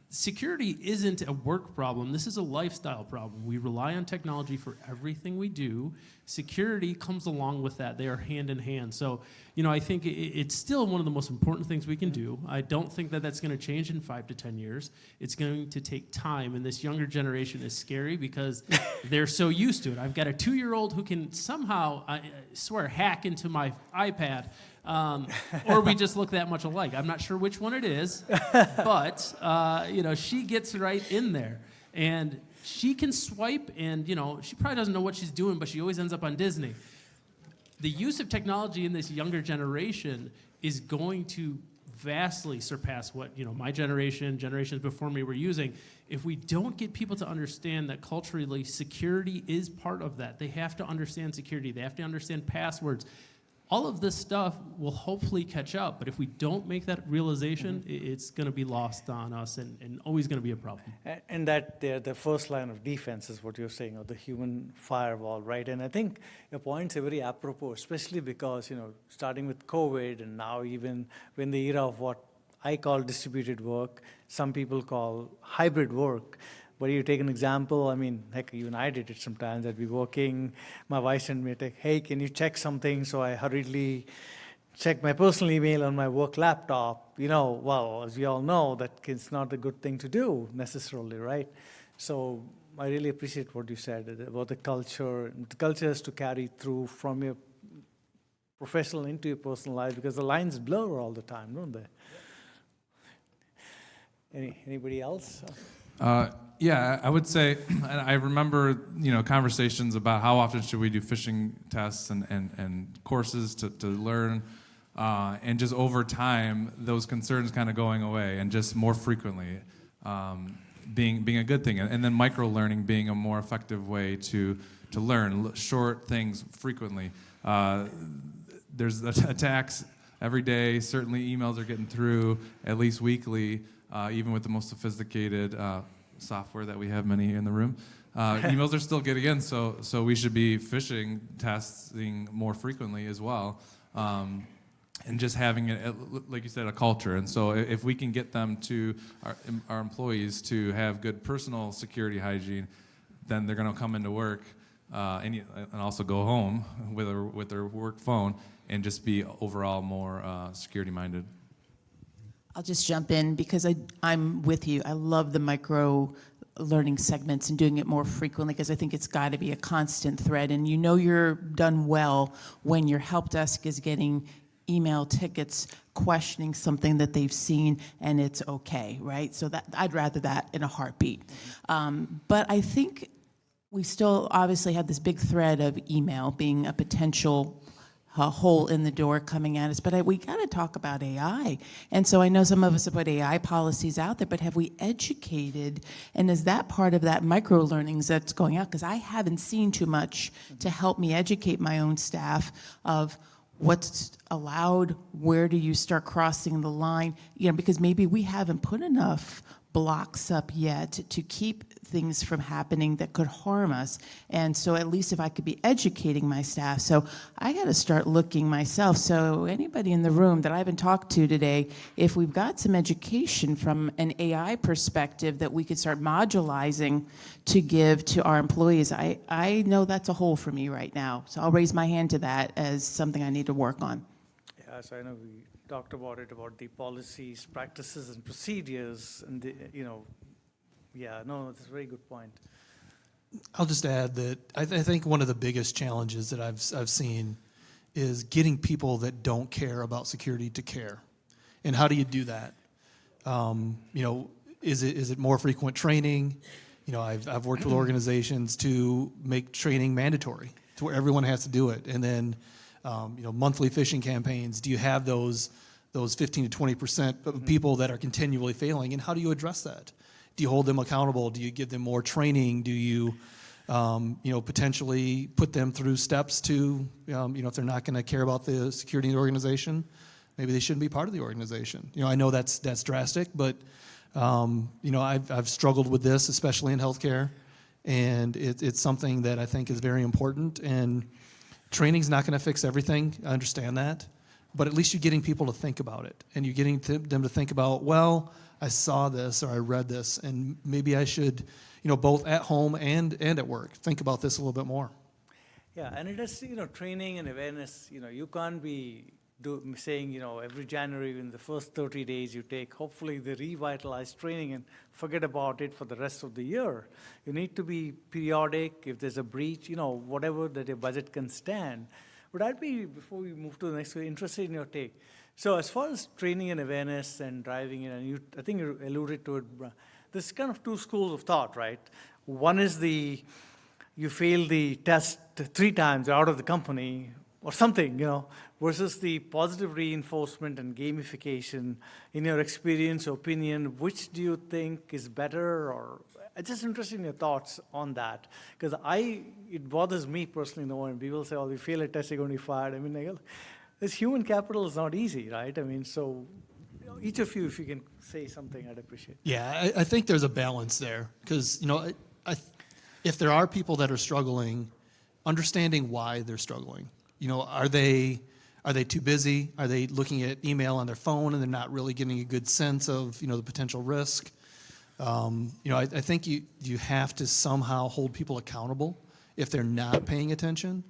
S4: Security isn't a work problem. This is a lifestyle problem. We rely on technology for everything we do. security comes along with that. They are hand in hand. So, I think it's still one of the most important things we can do. I don't think that that's going to change in 5 to 10 years. It's going to take time, and this younger generation is scary because they're so used to it. I've got a 2-year-old who can somehow, I swear, hack into my iPad, or we just look that much alike. I'm not sure which one it is, but, she gets right in there. And she can swipe, and, she probably doesn't know what she's doing, but she always ends up on Disney. The use of technology in this younger generation is going to vastly surpass what my generations before me were using. If we don't get people to understand that culturally security is part of that, they have to understand security, they have to understand passwords. All of this stuff will hopefully catch up, but if we don't make that realization, it's going to be lost on us and always going to be a problem.
S2: And that the first line of defense is what you're saying, or the human firewall, right? And I think your points are very apropos, especially because, starting with COVID and now even in the era of what I call distributed work, some people call hybrid work. But you take an example, heck, even I did it sometimes. I'd be working, my wife sent me a text, hey, can you check something? So I hurriedly check my personal email on my work laptop. Well, as we all know, that it's not a good thing to do necessarily, right? So I really appreciate what you said about the culture. The culture is to carry through from your professional into your personal life, because the lines blur all the time, don't they? Anybody else?
S3: Yeah, I would say, and I remember, conversations about how often should we do phishing tests and courses to learn, and just over time, those concerns kind of going away, and just more frequently being a good thing, and then micro-learning being a more effective way to learn short things frequently. There's attacks every day. Certainly, emails are getting through at least weekly, even with the most sophisticated software that we have many in the room. Emails are still getting in, so we should be phishing testing more frequently as well, and just having it, like you said, a culture. And so if we can get them to our employees to have good personal security hygiene, then they're going to come into work and also go home with their work phone and just be overall more security minded.
S5: I'll just jump in because I'm with you. I love the micro learning segments and doing it more frequently, because I think it's got to be a constant thread. And you're done well when your help desk is getting email tickets questioning something that they've seen and it's okay, right? So that I'd rather that in a heartbeat. But I think we still obviously have this big thread of email being a potential hole in the door coming at us, but we got to talk about AI. And so I know some of us have put AI policies out there, but have we educated, and is that part of that micro learnings that's going out? Because I haven't seen too much to help me educate my own staff of what's allowed, where do you start crossing the line, because maybe we haven't put enough blocks up yet to keep things from happening that could harm us. And so at least if I could be educating my staff. So I got to start looking myself. So anybody in the room that I haven't talked to today, if we've got some education from an AI perspective that we could start modularizing to give to our employees, I know that's a hole for me right now. So I'll raise my hand to that as something I need to work on.
S2: Yes, I know we talked about the policies, practices, and procedures, and that's a very good point.
S6: I'll just add that I think one of the biggest challenges that I've seen is getting people that don't care about security to care. And how do you do that? Is it more frequent training? I've worked with organizations to make training mandatory to where everyone has to do it, and then monthly phishing campaigns. Do you have those 15 to 20% of people that are continually failing, and how do you address that? Do you hold them accountable? Do you give them more training? Do you, potentially put them through steps to, if they're not going to care about the security of the organization, maybe they shouldn't be part of the organization. I know that's drastic, but I've struggled with this, especially in healthcare, and it's something that I think is very important. And training's not going to fix everything. I understand that. But at least you're getting people to think about it. And you're getting them to think about, well, I saw this or I read this, and maybe I should, both at home and at work, think about this a little bit more.
S2: Yeah, and it is, training and awareness, you can't be saying, every January in the first 30 days you take, hopefully the revitalized training and forget about it for the rest of the year. You need to be periodic. If there's a breach, whatever that your budget can stand. But I'd be, before we move to the next, interested in your take. So as far as training and awareness and driving it, and I think you alluded to it, there's kind of two schools of thought, right? One is you fail the test 3 times, you're out of the company, or something, versus the positive reinforcement and gamification. In your experience, opinion, which do you think is better? Or I'm just interested in your thoughts on that, because it bothers me personally, when people say, "Oh, we fail a test, you're going to be fired." I mean, this human capital is not easy, right? I mean, so each of you, if you can say something, I'd appreciate it.
S6: Yeah, I think there's a balance there because, if there are people that are struggling, understanding why they're struggling. Are they too busy? Are they looking at email on their phone and they're not really getting a good sense of, the potential risk? I think you have to somehow hold people accountable if they're not paying attention,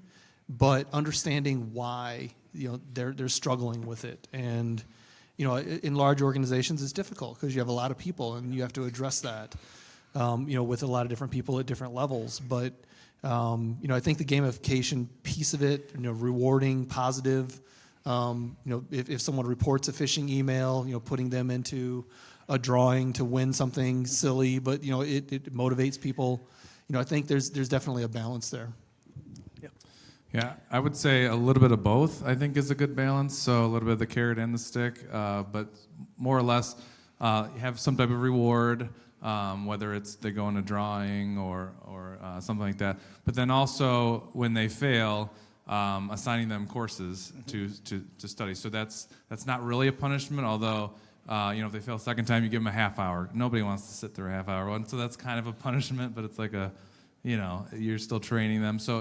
S6: but understanding why, they're struggling with it. And, in large organizations, it's difficult because you have a lot of people and you have to address that, with a lot of different people at different levels. But, I think the gamification piece of it, rewarding, positive, if someone reports a phishing email, putting them into a drawing to win something silly, but, it motivates people. I think there's definitely a balance there.
S3: Yeah, I would say a little bit of both, I think, is a good balance. So a little bit of the carrot and the stick, but more or less have some type of reward, whether it's they go in a drawing or something like that. But then also, when they fail, assigning them courses to study. So that's not really a punishment, although if they fail a second time, you give them a half hour. Nobody wants to sit through a half hour one, so that's kind of a punishment, but it's like you're still training them. So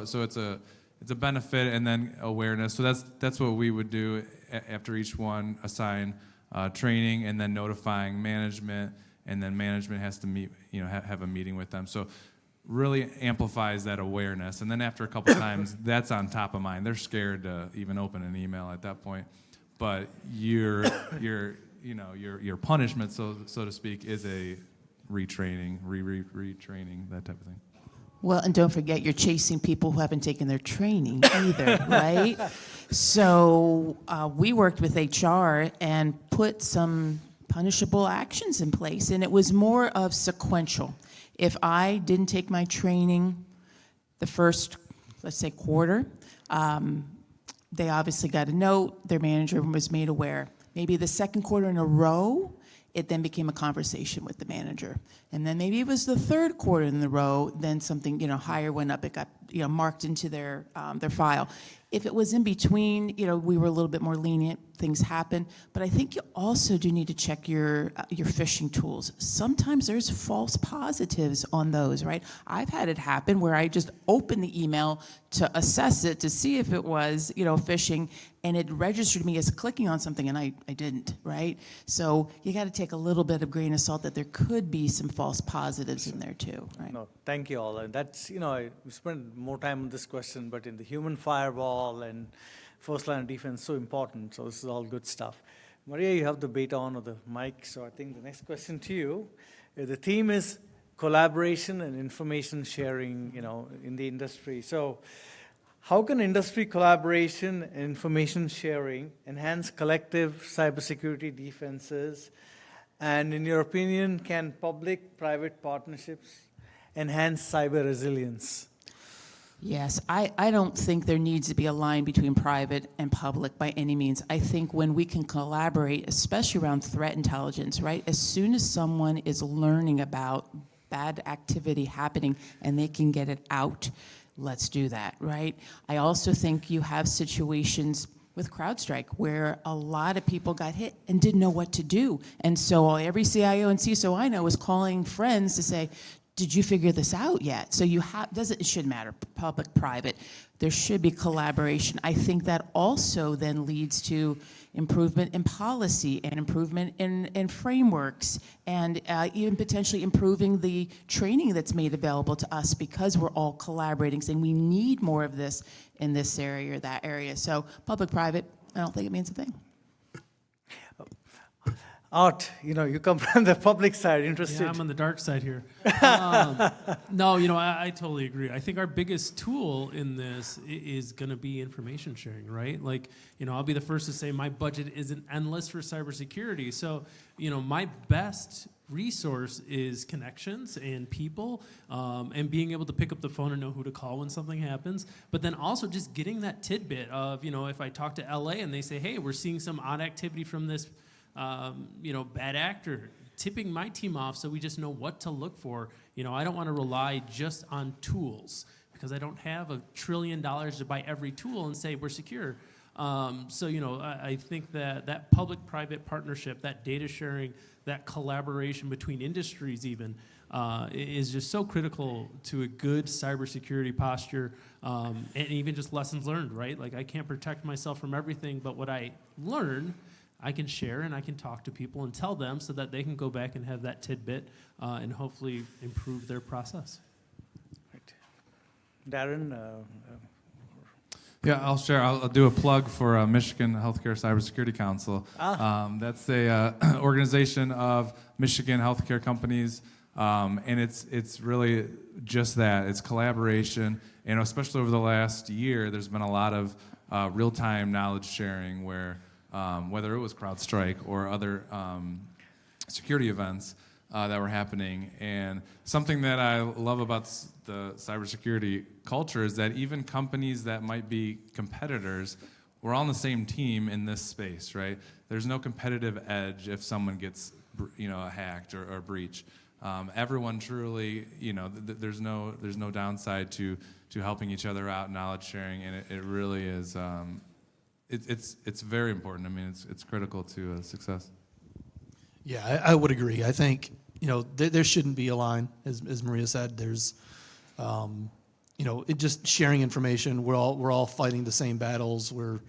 S3: it's a benefit, and then awareness. So that's what we would do after each one, assign training, and then notifying management, and then management has to meet, have a meeting with them. So really amplifies that awareness. And then after a couple times, that's on top of mind. They're scared to even open an email at that point. But your punishment, so to speak, is a retraining, retraining, that type of thing.
S5: Well, and don't forget, you're chasing people who haven't taken their training either, right? So we worked with HR and put some punishable actions in place, and it was more of sequential. If I didn't take my training the first, let's say, quarter, they obviously got a note, their manager was made aware. Maybe the second quarter in a row, it then became a conversation with the manager. And then maybe it was the third quarter in a row, then something, higher went up, it got, marked into their file. If it was in between, we were a little bit more lenient, things happen. But I think you also do need to check your phishing tools. Sometimes there's false positives on those, right? I've had it happen where I just opened the email to assess it, to see if it was, phishing, and it registered me as clicking on something, and I didn't, right? So you got to take a little bit of grain of salt that there could be some false positives in there too, right?
S2: No, thank you all. And that's, I spent more time on this question, but in the human firewall and first line of defense, so important. So this is all good stuff. Maria, you have the baton or the mic. So I think the next question to you, the theme is collaboration and information sharing, in the industry. So how can industry collaboration and information sharing enhance collective cybersecurity defenses? And in your opinion, can public-private partnerships enhance cyber resilience?
S5: Yes, I don't think there needs to be a line between private and public by any means. I think when we can collaborate, especially around threat intelligence, right? As soon as someone is learning about bad activity happening and they can get it out, let's do that, right? I also think you have situations with CrowdStrike where a lot of people got hit and didn't know what to do. And so every CIO and CISO I know is calling friends to say, did you figure this out yet? So you have, it shouldn't matter, public, private. There should be collaboration. I think that also then leads to improvement in policy and improvement in frameworks and even potentially improving the training that's made available to us because we're all collaborating, saying we need more of this in this area or that area. So public, private, I don't think it means a thing.
S2: Art, you come from the public side, interested.
S4: Yeah, I'm on the dark side here. No, I totally agree. I think our biggest tool in this is going to be information sharing, right? Like, I'll be the first to say my budget isn't endless for cybersecurity. So, my best resource is connections and people, and being able to pick up the phone and know who to call when something happens. But then also just getting that tidbit of, if I talk to LA and they say, hey, we're seeing some odd activity from this bad actor, tipping my team off so we just know what to look for. I don't want to rely just on tools because I don't have $1 trillion to buy every tool and say we're secure. I think that public-private partnership, that data sharing, that collaboration between industries even, is just so critical to a good cybersecurity posture, and even just lessons learned, right? Like I can't protect myself from everything, but what I learn, I can share and I can talk to people and tell them so that they can go back and have that tidbit and hopefully improve their process.
S2: Right. Darren?
S3: Yeah, I'll share. I'll do a plug for Michigan Healthcare Cybersecurity Council. That's a organization of Michigan healthcare companies, and it's really just that. It's collaboration, and especially over the last year, there's been a lot of real-time knowledge sharing where whether it was CrowdStrike or other security events that were happening. And something that I love about the cybersecurity culture is that even companies that might be competitors, we're all on the same team in this space, right? There's no competitive edge if someone gets hacked or breached. Everyone truly, there's no downside to helping each other out, knowledge sharing, and it really is. It's very important. I mean, it's critical to success.
S6: Yeah, I would agree. I think there shouldn't be a line, as Maria said. There's, just sharing information. We're all fighting the same battles. We're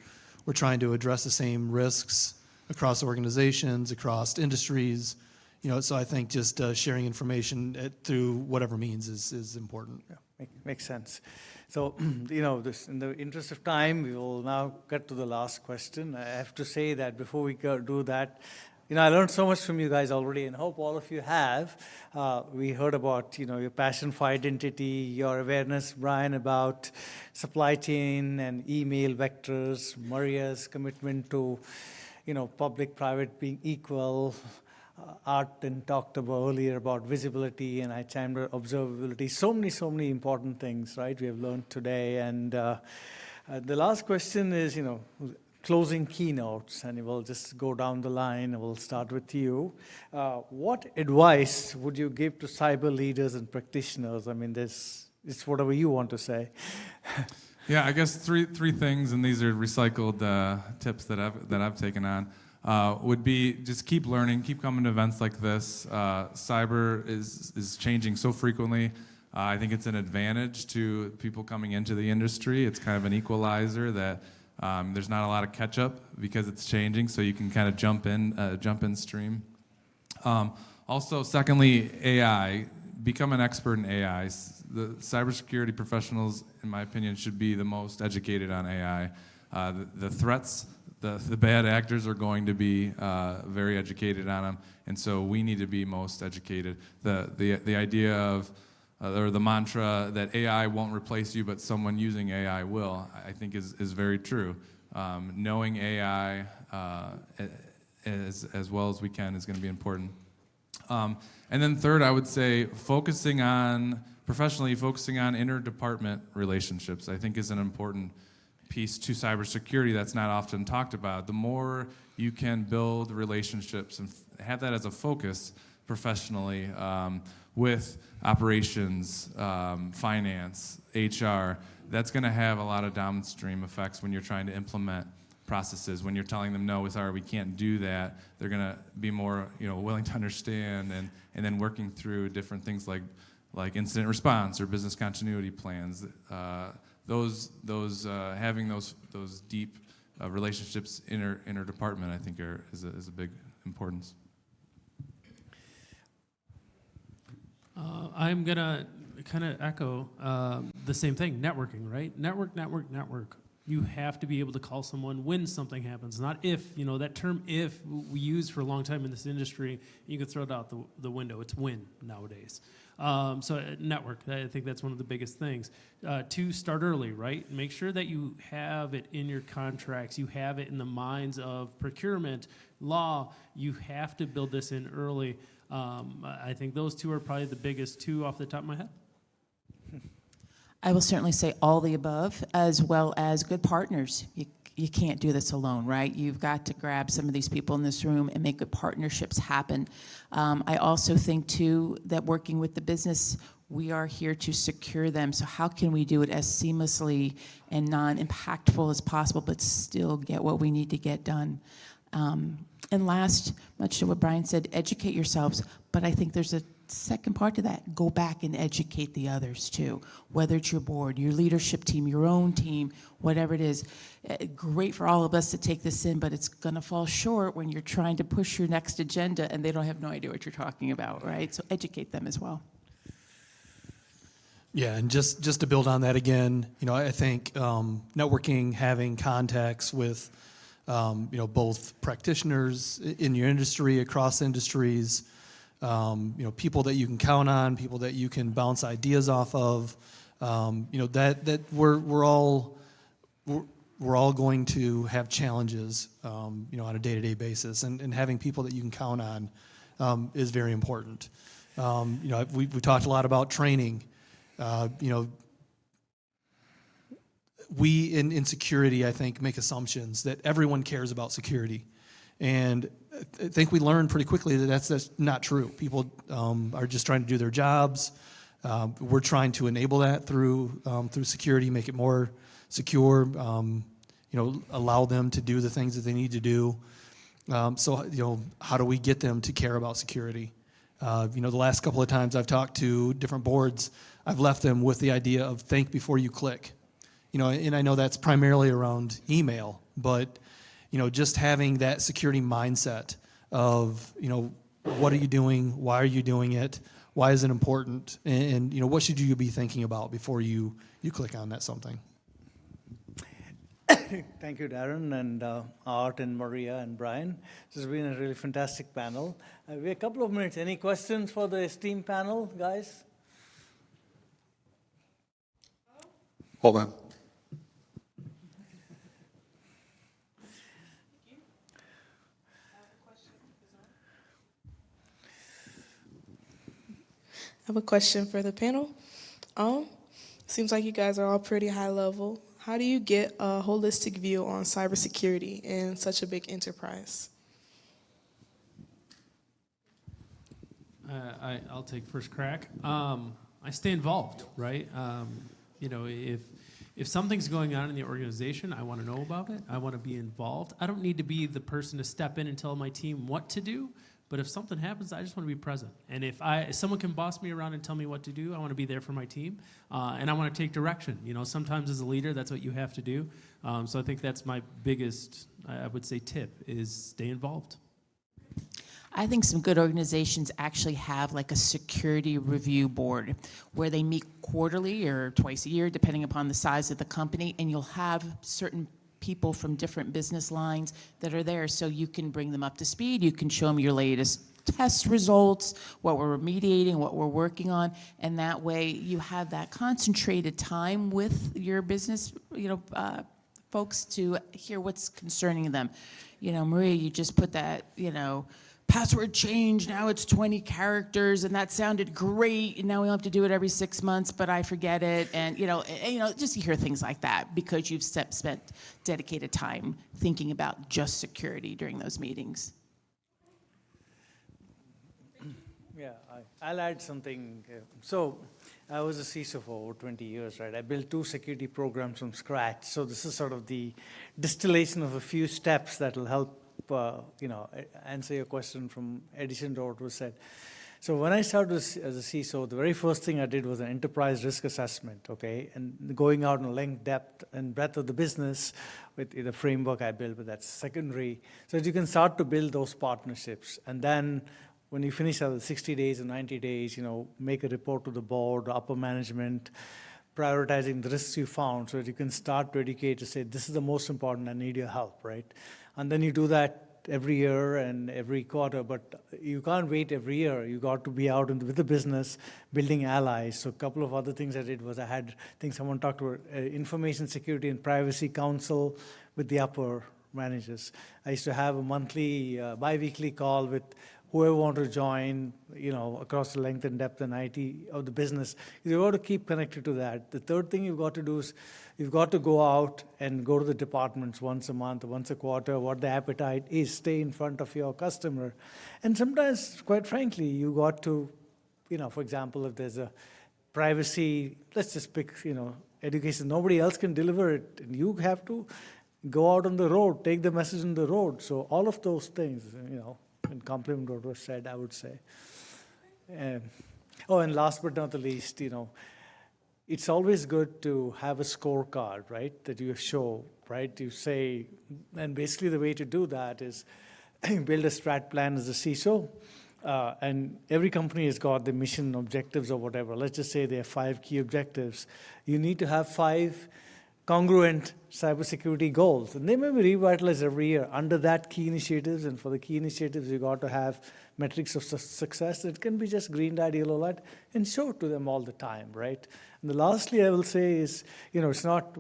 S6: trying to address the same risks across organizations, across industries. So I think just sharing information through whatever means is important.
S2: Yeah, makes sense. So, this, in the interest of time, we will now get to the last question. I have to say that before we do that, I learned so much from you guys already, and hope all of you have. We heard about, your passion for identity, your awareness, Brian, about supply chain and email vectors, Maria's commitment to, public-private being equal. Art and talked about earlier about visibility, and I chimed in observability. So many important things, right? We have learned today. And the last question is, closing keynotes, and we'll just go down the line. We'll start with you. What advice would you give to cyber leaders and practitioners? I mean, it's whatever you want to say.
S3: Yeah, I guess three things, and these are recycled tips that I've taken on. Would be just keep learning, keep coming to events like this. Cyber is changing so frequently. I think it's an advantage to people coming into the industry. It's kind of an equalizer that there's not a lot of catch up because it's changing, so you can kind of jump in stream. Also, secondly, AI. Become an expert in AI. The cybersecurity professionals, in my opinion, should be the most educated on AI. The threats. The bad actors are going to be very educated on them, and so we need to be most educated. The idea of, or the mantra that AI won't replace you, but someone using AI will, I think is very true. Knowing AI as well as we can is going to be important. And then third, I would say focusing on interdepartment relationships, I think is an important piece to cybersecurity that's not often talked about. The more you can build relationships and have that as a focus professionally with operations, finance, HR, that's going to have a lot of downstream effects when you're trying to implement processes. When you're telling them, no, sorry, we can't do that, they're going to be more willing to understand, and then working through different things like like incident response or business continuity plans. Having those deep relationships interdepartment, I think, is a big importance.
S4: I'm gonna kind of echo the same thing. Networking, right? Network. You have to be able to call someone when something happens, not if. You know, that term "if" we use for a long time in this industry. You can throw it out the window. It's when nowadays. Network. I think that's one of the biggest things. To start early, right? Make sure that you have it in your contracts. You have it in the minds of procurement, law. You have to build this in early. I think those two are probably the biggest two off the top of my head.
S5: I will certainly say all the above, as well as good partners. You can't do this alone, right? You've got to grab some of these people in this room and make good partnerships happen. I also think, too, that working with the business, we are here to secure them. So how can we do it as seamlessly and non-impactful as possible, but still get what we need to get done? And last, much to what Brian said, educate yourselves. But I think there's a second part to that. Go back and educate the others too, whether it's your board, your leadership team, your own team, whatever it is. Great for all of us to take this in, but it's going to fall short when you're trying to push your next agenda and they don't have no idea what you're talking about, right? So educate them as well.
S6: Yeah, and just to build on that again, I think networking, having contacts with both practitioners in your industry, across industries, people that you can count on, people that you can bounce ideas off of, that we're all going to have challenges, on a day-to-day basis, and having people that you can count on is very important. We talked a lot about training. We in security, I think, make assumptions that everyone cares about security. And I think we learned pretty quickly that that's not true. People are just trying to do their jobs. We're trying to enable that through security, make it more secure, allow them to do the things that they need to do. So how do we get them to care about security? The last couple of times I've talked to different boards, I've left them with the idea of think before you click. And I know that's primarily around email, but just having that security mindset of, what are you doing? Why are you doing it? Why is it important? And what should you be thinking about before you click on that something?
S2: Thank you, Darren, and Art, and Maria, and Brian. This has been a really fantastic panel. We have a couple of minutes. Any questions for the esteemed panel, guys?
S7: Hold on.
S8: I have a question for the panel. Seems like you guys are all pretty high level. How do you get a holistic view on cybersecurity in such a big enterprise?
S4: I'll take first crack. I stay involved, right? If something's going on in the organization, I want to know about it. I want to be involved. I don't need to be the person to step in and tell my team what to do. But if something happens, I just want to be present. And if someone can boss me around and tell me what to do, I want to be there for my team. And I want to take direction. Sometimes as a leader, that's what you have to do. So I think that's my biggest, I would say, tip is stay involved.
S5: I think some good organizations actually have like a security review board where they meet quarterly or twice a year, depending upon the size of the company, and you'll have certain people from different business lines that are there, so you can bring them up to speed. You can show them your latest test results, what we're remediating, what we're working on, and that way you have that concentrated time with your business, folks to hear what's concerning them. Maria, you just put that, password change, now it's 20 characters, and that sounded great, and now we have to do it every 6 months, but I forget it, and just you hear things like that because you've spent dedicated time thinking about just security during those meetings.
S2: Yeah, I'll add something. So I was a CISO for over 20 years, right? I built 2 security programs from scratch. So this is sort of the distillation of a few steps that will help answer your question from addition to what was said. So when I started as a CISO, the very first thing I did was an enterprise risk assessment, okay? And going out in length, depth, and breadth of the business with the framework I built, but that's secondary. So that you can start to build those partnerships. And then when you finish out 60 days or 90 days, make a report to the board, upper management, prioritizing the risks you found so that you can start to educate to say, this is the most important, I need your help, right? And then you do that every year and every quarter, but you can't wait every year. You got to be out with the business, building allies. So a couple of other things I did was I think someone talked about information security and privacy council with the upper managers. I used to have a monthly, bi-weekly call with whoever wanted to join, across the length and depth and IT of the business. You've got to keep connected to that. The third thing you've got to do is you've got to go out and go to the departments once a month, once a quarter, what the appetite is, stay in front of your customer. And sometimes, quite frankly, you got to, for example, if there's a privacy, let's just pick, education, nobody else can deliver it, and you have to go out on the road, take the message on the road. So all of those things, and compliment what was said, I would say. And last but not the least, it's always good to have a scorecard, right, that you show, right? You say, and basically the way to do that is build a strat plan as a CISO, and every company has got the mission objectives or whatever. Let's just say there are 5 key objectives. You need to have 5 congruent cybersecurity goals, and they may be revitalized every year under that key initiatives. And for the key initiatives, you got to have metrics of success. It can be just green light, yellow light, and show it to them all the time, right? And lastly, I will say is, it's not.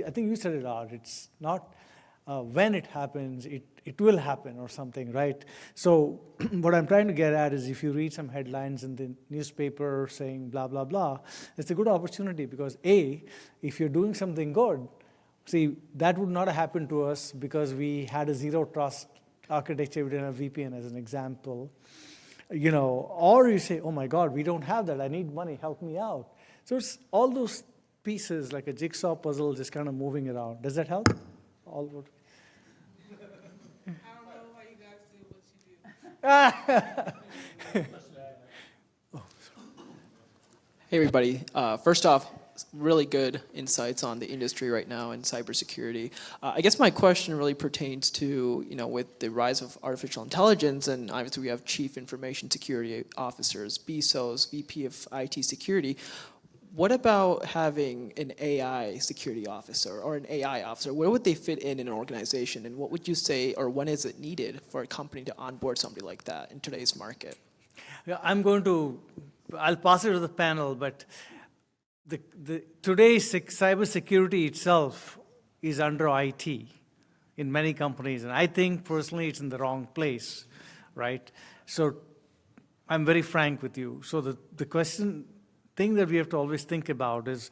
S2: I think you said it out. It's not when it happens. It will happen or something, right? So what I'm trying to get at is if you read some headlines in the newspaper saying blah, blah, blah, it's a good opportunity because A, if you're doing something good, see, that would not have happened to us because we had a zero trust architecture within a VPN as an example. Or you say, oh my God, we don't have that. I need money, help me out. So it's all those pieces like a jigsaw puzzle just kind of moving around. Does that help?
S9: Hey everybody, first off, really good insights on the industry right now in cybersecurity. I guess my question really pertains to, with the rise of artificial intelligence, and obviously we have chief information security officers, BISOs, VP of IT security. What about having an AI security officer or an AI officer? Where would they fit in an organization? And what would you say, or when is it needed for a company to onboard somebody like that in today's market?
S2: Yeah, I'll pass it to the panel, but today's cybersecurity itself is under IT in many companies. And I think personally it's in the wrong place, right? So I'm very frank with you. So the thing that we have to always think about is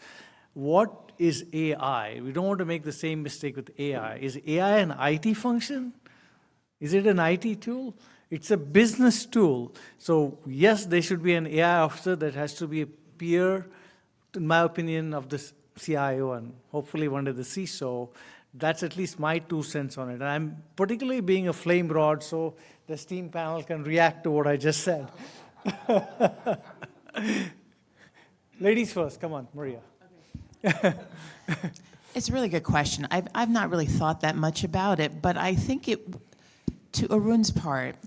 S2: what is AI? We don't want to make the same mistake with AI. Is AI an IT function? Is it an IT tool? It's a business tool. So yes, there should be an AI officer that has to be a peer, in my opinion, of the CIO and hopefully one day the CISO. That's at least my 2 cents on it. And I'm particularly being a flame rod so the STEAM panel can react to what I just said. Ladies first, come on, Maria.
S5: It's a really good question. I've not really thought that much about it, but I think to Arun's part,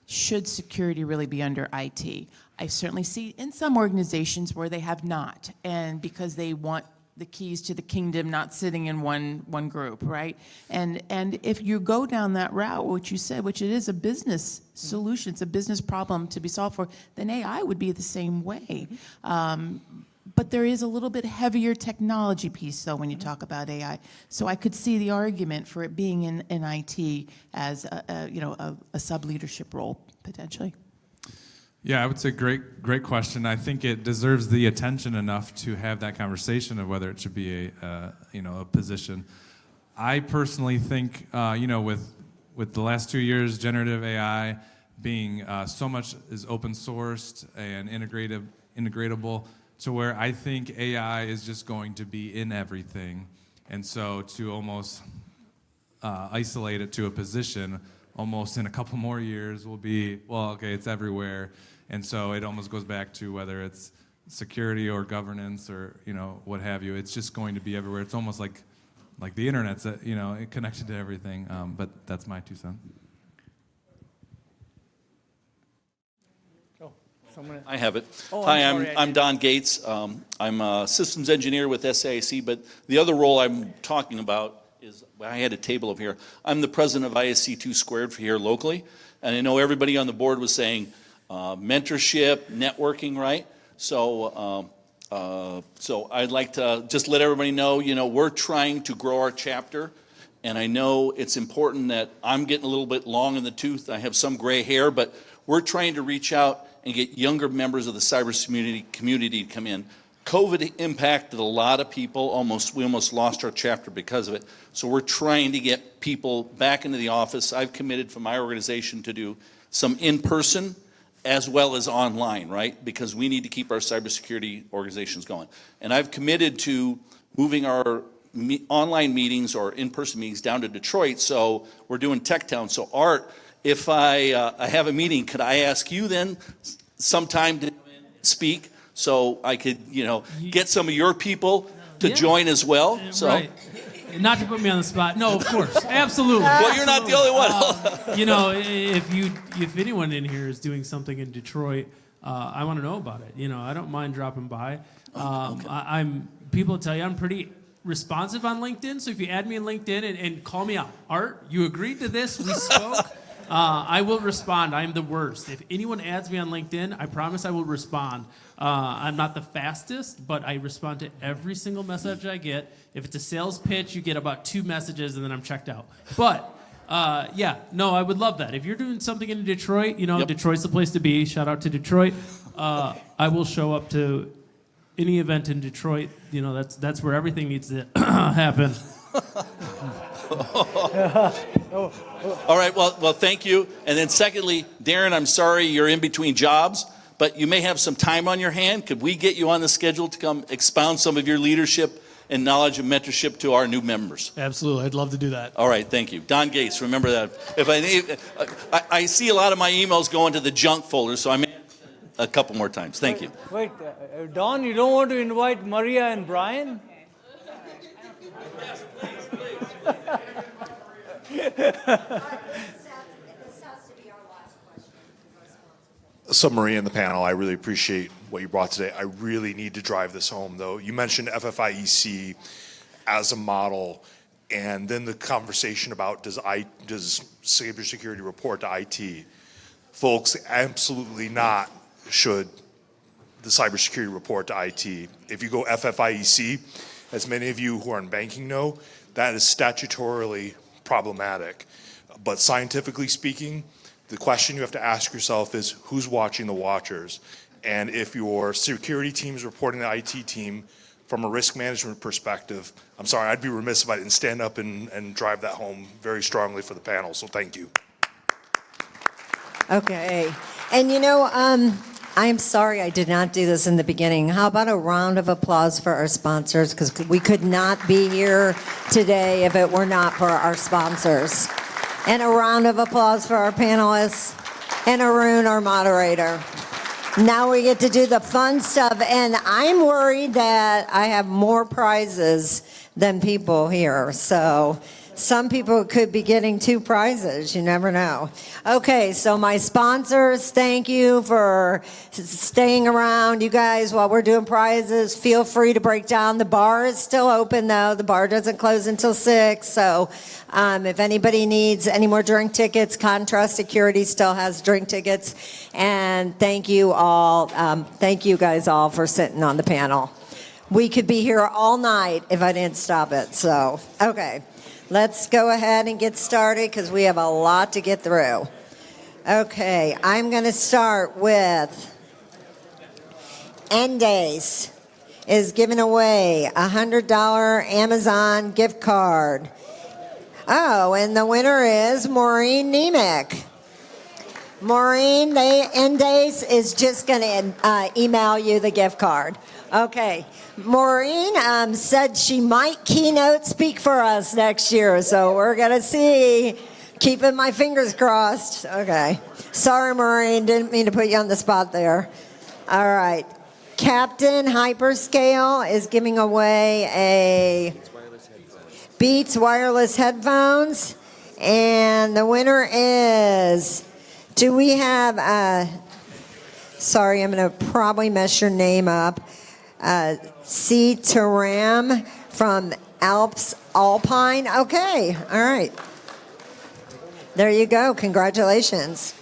S5: should security really be under IT? I certainly see in some organizations where they have not, and because they want the keys to the kingdom not sitting in one group, right? And if you go down that route, which you said, which it is a business solution, it's a business problem to be solved for, then AI would be the same way. But there is a little bit heavier technology piece, though, when you talk about AI. So I could see the argument for it being in IT as a sub-leadership role, potentially.
S3: Yeah, I would say great question. I think it deserves the attention enough to have that conversation of whether it should be a position. I personally think, with the last 2 years, generative AI being so much is open sourced and integratable, to where I think AI is just going to be in everything. And so to almost isolate it to a position, almost in a couple more years will be, well, okay, it's everywhere. And so it almost goes back to whether it's security or governance or, you know, what have you. It's just going to be everywhere. It's almost like the internet's, you know, connected to everything. But that's my 2 cents.
S10: I have it.
S2: Oh,
S10: Hi,
S2: I'm sorry, I
S10: I'm Don Gates. I'm a systems engineer with SAIC, but the other role I'm talking about is, I had a table over here. I'm the president of ISC 2 Squared for here locally, and I know everybody on the board was saying mentorship, networking, right? So, so I'd like to just let everybody know, you know, we're trying to grow our chapter, and I know it's important that I'm getting a little bit long in the tooth. I have some gray hair, but we're trying to reach out and get younger members of the cyber community to come in. COVID impacted a lot of people. We almost lost our chapter because of it. So we're trying to get people back into the office. I've committed for my organization to do some in-person as well as online, right? Because we need to keep our cybersecurity organizations going. And I've committed to moving our online meetings or in-person meetings down to Detroit. So we're doing Tech Town. So Art, if I have a meeting, could I ask you then sometime to speak so I could, you know, get some of your people to join as well? So.
S4: Right. Not to put me on the spot. No, of course, absolutely.
S10: Well, you're not the only one.
S4: You know, if anyone in here is doing something in Detroit, I want to know about it. You know, I don't mind dropping by. Okay. People tell you I'm pretty responsive on LinkedIn. So if you add me on LinkedIn and call me out, Art, you agreed to this. We spoke. I will respond. I'm the worst. If anyone adds me on LinkedIn, I promise I will respond. I'm not the fastest, but I respond to every single message I get. If it's a sales pitch, you get about 2 messages, and then I'm checked out. But, yeah, no, I would love that. If you're doing something in Detroit, you know, yep. Detroit's the place to be. Shout out to Detroit. I will show up to any event in Detroit. You know, that's where everything needs to happen.
S10: All right, well, thank you. And then secondly, Darren, I'm sorry you're in between jobs, but you may have some time on your hand. Could we get you on the schedule to come expound some of your leadership and knowledge and mentorship to our new members?
S6: Absolutely, I'd love to do that.
S10: All right, thank you. Don Gates, remember that. If I see a lot of my emails going to the junk folder, so I may a couple more times. Thank you.
S2: Wait, Don, you don't want to invite Maria and Brian?
S7: So Maria in the panel, I really appreciate what you brought today. I really need to drive this home, though. You mentioned FFIEC as a model, and then the conversation about does cybersecurity report to IT? Folks, absolutely not should the cybersecurity report to IT. If you go FFIEC, as many of you who are in banking know, that is statutorily problematic. But scientifically speaking, the question you have to ask yourself is who's watching the watchers? And if your security team is reporting the IT team from a risk management perspective, I'm sorry, I'd be remiss if I didn't stand up and drive that home very strongly for the panel, so thank you.
S1: Okay, and you know, I'm sorry I did not do this in the beginning. How about a round of applause for our sponsors? Because we could not be here today if it were not for our sponsors. And a round of applause for our panelists and Arun, our moderator. Now we get to do the fun stuff, and I'm worried that I have more prizes than people here. So some people could be getting 2 prizes. You never know. Okay, so my sponsors, thank you for staying around. You guys, while we're doing prizes, feel free to break down. The bar is still open, though. The bar doesn't close until 6. So if anybody needs any more drink tickets, Contrast Security still has drink tickets. And thank you all. Thank you guys all for sitting on the panel. We could be here all night if I didn't stop it. So, okay. Let's go ahead and get started because we have a lot to get through. Okay, I'm going to start with Endace is giving away a $100 Amazon gift card. Oh, and the winner is Maureen Nemec. Maureen, Endace is just going to email you the gift card. Okay. Maureen said she might keynote speak for us next year, so we're going to see. Keeping my fingers crossed. Okay. Sorry, Maureen, didn't mean to put you on the spot there. All right. Captain Hyperscale is giving away a Beats wireless headphones. And the winner is, do we have, sorry, I'm going to probably mess your name up, C. Taram from Alps Alpine. Okay, all right. There you go. Congratulations.